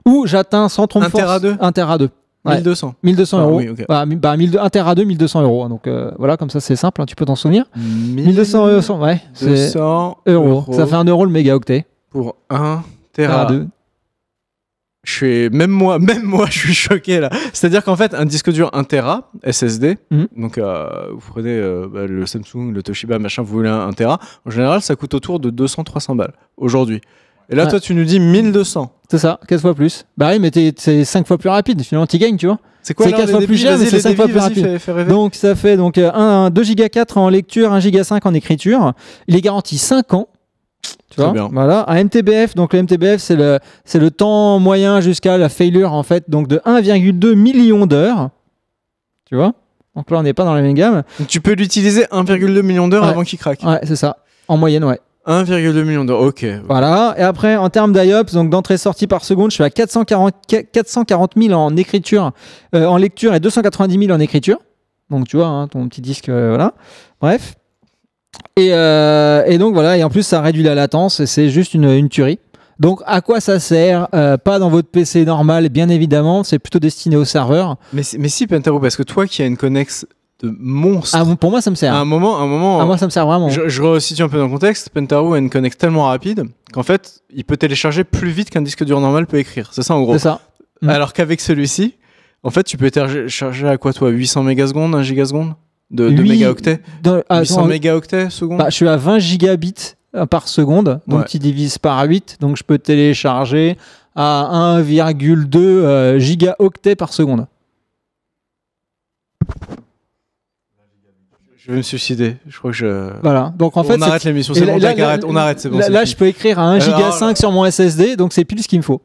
S3: où j'atteins sans trompe force.
S1: 1 Tera 2.
S3: Ouais. 1200 euros.
S1: Oui, okay.
S3: 1 Tera 2, 1200 euros. Donc voilà, comme ça c'est simple, hein, tu peux t'en souvenir. 1200 euros, ouais.
S1: 200
S3: euros. Ça fait 1 euro le mégaoctet.
S1: Pour 1 Tera 2. Même moi, je suis choqué là. C'est-à-dire qu'en fait, un disque dur 1 Tera SSD, donc vous prenez le Samsung, le Toshiba, machin, vous voulez 1 Tera, en général, ça coûte autour de 200-300 balles aujourd'hui. Et là, toi, tu nous dis 1200.
S3: C'est ça, 4 fois plus. Bah oui, mais c'est 5 fois plus rapide. Finalement, tu gagnes, tu vois.
S1: C'est quoi
S3: 4 fois plus cher, mais c'est 5 fois plus rapide. Donc, ça fait 2 Go 4 en lecture, 1 Go 5 en écriture. Il est garanti 5 ans. Tu vois,
S1: bien.
S3: Voilà. Un MTBF, donc le MTBF, c'est le temps moyen jusqu'à la failure, en fait, donc de 1,2 million d'heures. Tu vois. Donc là, on n'est pas dans la même gamme.
S1: Donc, tu peux l'utiliser 1,2 million d'heures avant qu'il craque.
S3: Ouais, c'est ça. En moyenne, ouais.
S1: 1,2 million d'heures, ok.
S3: Voilà, et après en termes d'IOPS, donc d'entrée-sortie par seconde, je suis à 440 000 en écriture, en lecture et 290 000 en écriture. Donc tu vois, hein, ton petit disque, voilà. Bref. Et donc voilà, et en plus ça réduit la latence, et c'est juste une tuerie. Donc à quoi ça sert? Pas dans votre PC normal, bien évidemment, c'est plutôt destiné au serveur.
S1: Mais si, Pentaro, parce que toi qui as une connexe de monstre.
S3: Ah bon, pour moi ça me sert.
S1: À un moment.
S3: Moi ça me sert vraiment.
S1: Je resitue un peu dans le contexte. Pentaro a une connexe tellement rapide qu'en fait, il peut télécharger plus vite qu'un disque dur normal peut écrire. C'est ça en gros.
S3: C'est ça.
S1: Alors qu'avec celui-ci, en fait, tu peux télécharger à quoi toi, 800 mégasecondes, 1 gigaseconde de mégaoctets. 800 mégaoctets seconde.
S3: Bah, je suis à 20 gigabits par seconde, donc tu divises par 8, donc je peux télécharger à 1,2 gigaoctets par seconde.
S1: Je vais me suicider. Je crois que
S3: Voilà. Donc en fait,
S1: on arrête l'émission. C'est bon, on arrête. C'est bon.
S3: Là, je peux écrire à 1 giga 5 sur mon SSD, donc c'est pile ce qu'il me faut.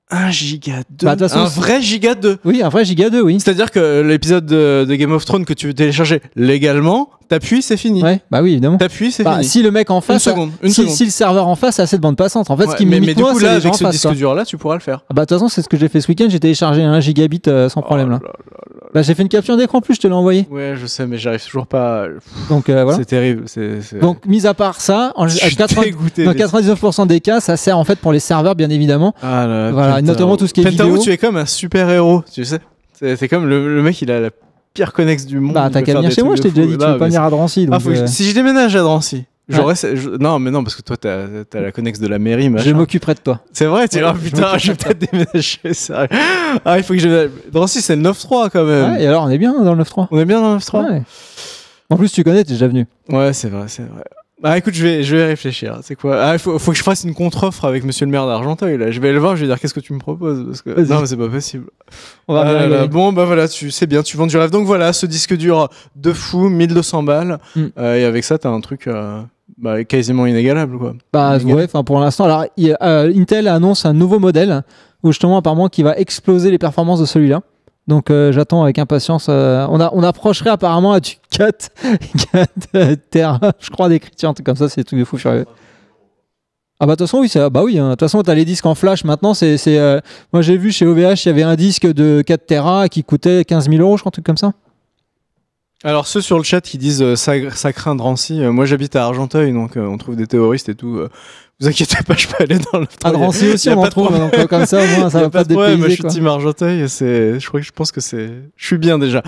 S1: 1 giga 2. Un vrai giga 2.
S3: Oui, un vrai giga 2, oui.
S1: C'est-à-dire que l'épisode de Game of Thrones que tu veux télécharger légalement, t'appuies, c'est fini.
S3: Ouais, bah oui, évidemment.
S1: T'appuies, c'est fini.
S3: Si le mec en face, si le serveur en face a assez de bande passante, en fait, ce qui me limite moi, c'est les gens en face.
S1: Mais du coup, là, avec ce disque dur-là, tu pourras le faire.
S3: Bah de toute façon, c'est ce que j'ai fait ce week-end. J'ai téléchargé 1 gigabit sans problème là. Là, j'ai fait une capture d'écran, plus je te l'ai envoyé.
S1: Ouais, je sais, mais j'arrive toujours pas.
S3: Donc voilà.
S1: C'est terrible.
S3: Donc, mis à part ça, dans 99% des cas, ça sert en fait pour les serveurs, bien évidemment.
S1: Ah là,
S3: voilà, notamment tout ce qui est vidéo.
S1: Tu es comme un super héros, tu sais. C'est comme le mec, il a la pire connexe du monde.
S3: Bah, t'as qu'à venir chez moi, je t'ai déjà dit, tu veux pas venir à Drancy. Donc,
S1: si je déménage à Drancy, Non, mais non, parce que toi, t'as la connexe de la mairie, machin.
S3: Je m'occuperai de toi.
S1: C'est vrai, tu
S3: Ouais,
S1: putain, je vais peut-être déménager, sérieux. Ah, il faut que je... Drancy, c'est le 9-3 quand même.
S3: Ouais, et alors, on est bien dans le 9-3.
S1: On est bien dans le 9-3
S3: Ouais. En plus, tu connais, t'es déjà venu.
S1: Ouais, c'est vrai. Ah, écoute, je vais réfléchir. C'est quoi? Ah, il faut que je fasse une contre-offre avec monsieur le maire d'Argenteuil, là. Je vais le voir, je vais dire, qu'est-ce que tu me proposes? Parce que... Non, mais c'est pas possible.
S3: On va bien rigoler.
S1: Bon, bah voilà, c'est bien, tu vends du rêve. Donc voilà, ce disque dur de fou, 1200 balles. Et avec ça, t'as un truc quasiment inégalable, quoi.
S3: Bah ouais, enfin pour l'instant. Alors, Intel annonce un nouveau modèle où justement, apparemment, qui va exploser les performances de celui-là. Donc j'attends avec impatience. On approcherait apparemment à du 4 Tera, je crois, d'écriture, un truc comme ça, c'est des trucs de fou furieux. Ah bah de toute façon oui, de toute façon t'as les disques en flash maintenant, moi j'ai vu chez OVH, il y avait un disque de 4 Tera qui coûtait 15 000 €, je crois, un truc comme ça.
S1: Alors ceux sur le chat qui disent ça craint Drancy, moi j'habite à Argenteuil, donc on trouve des théoristes et tout. Vous inquiétez pas, je peux aller dans le...
S3: À Drancy aussi on en trouve, donc comme ça au moins ça va pas te
S1: dépayser. Moi je suis
S3: quoi.
S1: team Argenteuil, je pense que c'est... Je suis bien déjà.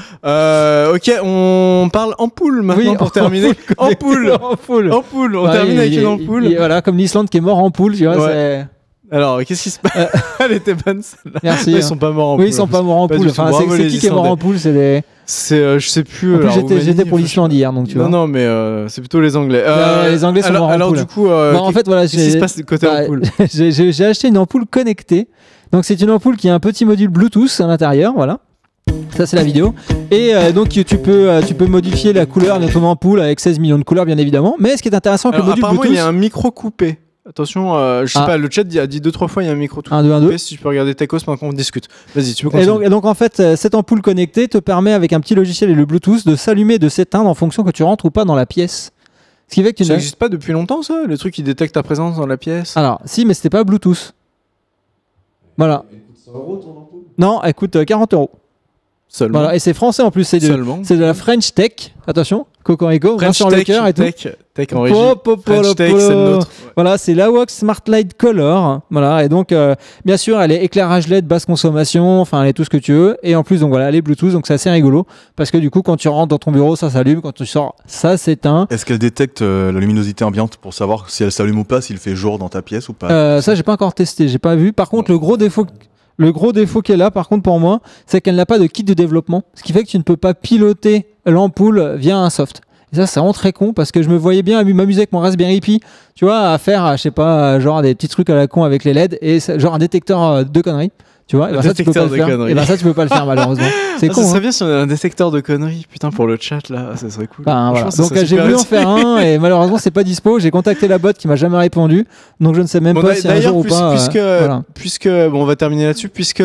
S1: Ok, on parle ampoule maintenant pour terminer. Ampoule, on termine avec une ampoule.
S3: Voilà, comme l'Islande qui est mort en poule, tu vois, c'est...
S1: Alors, qu'est-ce qui se passe? Elle était bonne celle-là.
S3: Merci.
S1: Ils sont pas morts en poule.
S3: Oui, ils sont pas morts en poule. Enfin, c'est qui est mort en poule? C'est les...
S1: je sais plus.
S3: En plus, j'étais pour l'Islande hier, donc tu vois.
S1: Non, mais c'est plutôt les Anglais.
S3: Les Anglais sont morts en poule.
S1: Alors, du coup,
S3: en fait, voilà,
S1: qu'est-ce qui se passe du côté ampoule?
S3: J'ai acheté une ampoule connectée. Donc, c'est une ampoule qui a un petit module Bluetooth à l'intérieur, voilà. Ça, c'est la vidéo. Et donc, tu peux modifier la couleur de ton ampoule avec 16 millions de couleurs, bien évidemment. Mais ce qui est intéressant avec le module
S1: apparemment,
S3: Bluetooth...
S1: il y a un micro coupé. Attention, je sais pas, le chat a dit 2-3 fois il y a un micro tout
S3: 1, 2, 1, 2.
S1: Si tu peux regarder Techos pendant qu'on discute. Vas-y, tu peux continuer.
S3: Et donc en fait, cette ampoule connectée te permet avec un petit logiciel et le Bluetooth de s'allumer et de s'éteindre en fonction que tu rentres ou pas dans la pièce. Ce qui fait que
S1: ça n'existe pas depuis longtemps ça, les trucs qui détectent ta présence dans la pièce.
S3: Alors, si, mais c'était pas Bluetooth. Voilà. Elle coûte 100 € ton ampoule ? Non, elle coûte 40 €.
S1: Seulement.
S3: Voilà, et c'est français en plus, c'est de la French Tech. Attention, Cocorico, Vincent Lecoeur et tout.
S1: Tech en régie. French Tech, c'est le nôtre.
S3: Ouais. Voilà, c'est l'AWOX Smart Light Color. Voilà, et donc, bien sûr, elle est éclairage LED, basse consommation, enfin, elle est tout ce que tu veux. Et en plus, donc voilà, elle est Bluetooth, donc c'est assez rigolo. Parce que du coup, quand tu rentres dans ton bureau, ça s'allume. Quand tu sors, ça s'éteint.
S2: Est-ce qu'elle détecte la luminosité ambiante pour savoir si elle s'allume ou pas, s'il fait jour dans ta pièce ou pas?
S3: Ça, j'ai pas encore testé, j'ai pas vu. Par contre, le gros défaut qu'elle a, par contre, pour moi, c'est qu'elle n'a pas de kit de développement. Ce qui fait que tu ne peux pas piloter l'ampoule via un soft. Et ça, c'est vraiment très con parce que je me voyais bien m'amuser avec mon Raspberry Pi, tu vois, à faire, je sais pas, genre des petits trucs à la con avec les LED et genre un détecteur de conneries. Tu vois, et ben ça, tu peux pas le faire. Et ben ça, tu peux pas le faire, malheureusement. C'est con.
S1: Ça serait bien si on avait un détecteur de conneries. Putain, pour le chat, là, ça serait cool.
S3: Enfin, voilà. Donc, j'ai voulu en faire un et malheureusement, c'est pas dispo. J'ai contacté la boîte qui m'a jamais répondu. Donc, je ne sais même pas si un jour ou pas.
S1: Puisque bon, on va terminer là-dessus, puisque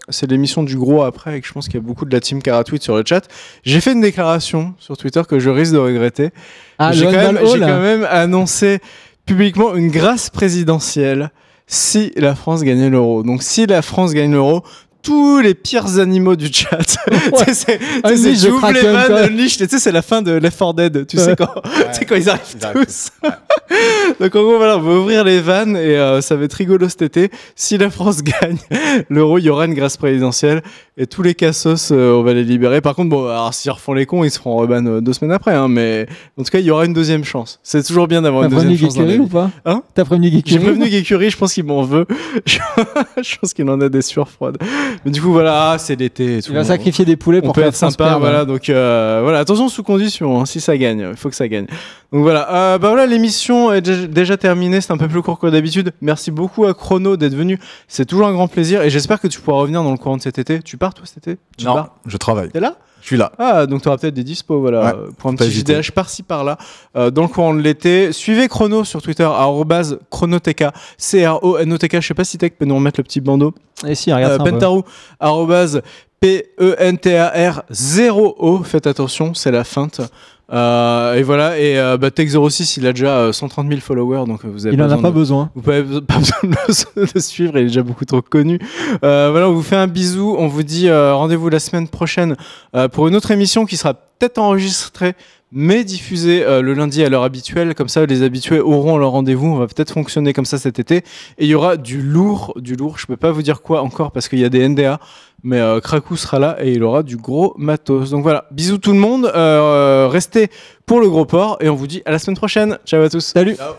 S1: c'est l'émission du gros après et que je pense qu'il y a beaucoup de la team Caratweet sur le chat. J'ai fait une déclaration sur Twitter que je risque de regretter. J'ai quand même annoncé publiquement une grâce présidentielle si la France gagnait l'euro. Donc si la France gagne l'euro, tous les pires animaux du chat. Tu ouvres les vannes, Unleash, tu sais, c'est la fin de Left 4 Dead. Tu sais quand ils arrivent tous. Donc en gros, voilà, on va ouvrir les vannes et ça va être rigolo cet été. Si la France gagne l'euro, il y aura une grâce présidentielle et tous les cassos, on va les libérer. Par contre, bon, alors s'ils refont les cons, ils se feront reban 2 semaines après. Hein, mais en tout cas, il y aura une deuxième chance. C'est toujours bien d'avoir une deuxième chance.
S3: T'as prévenu Guécurie ou pas?
S1: Hein?
S3: T'as prévenu Guécurie?
S1: J'ai prévenu Guécurie, je pense qu'il m'en veut. Je pense qu'il en a des sueurs froides. Mais du coup, voilà, c'est l'été. Et tout.
S3: Il va sacrifier des poulets pour
S1: on peut être sympa. Voilà, donc voilà, attention sous condition. Hein, si ça gagne, il faut que ça gagne. Donc voilà, voilà, l'émission est déjà terminée. C'est un peu plus court que d'habitude. Merci beaucoup à Chrono d'être venu. C'est toujours un grand plaisir et j'espère que tu pourras revenir dans le courant de cet été. Tu pars toi cet été?
S2: Non, je travaille.
S1: T'es là?
S2: Je suis là.
S1: Ah, donc tu auras peut-être des dispos, voilà,
S2: ouais,
S1: pour un petit JDH par-ci par-là, dans le courant de l'été. Suivez Chrono sur Twitter, @chronoteka, CRONOTK. Je sais pas si Tech peut nous remettre le petit bandeau.
S3: Et si, regarde ça.
S1: Pentarou, @PENTAR0O. Faites attention, c'est la feinte. Et voilà, et Tech06, il a déjà 130 000 followers, donc vous avez
S3: il en a pas besoin.
S1: Vous n'avez pas besoin de le suivre, il est déjà beaucoup trop connu. Voilà, on vous fait un bisou, on vous dit rendez-vous la semaine prochaine pour une autre émission qui sera peut-être enregistrée, mais diffusé le lundi à l'heure habituelle. Comme ça, les habitués auront leur rendez-vous. On va peut-être fonctionner comme ça cet été. Et il y aura du lourd. Je peux pas vous dire quoi encore parce qu'il y a des NDA. Mais Krakou sera là et il aura du gros matos. Donc voilà, bisous tout le monde. Restez pour le gros port et on vous dit à la semaine prochaine. Ciao à tous.
S3: Salut.
S2: Ciao.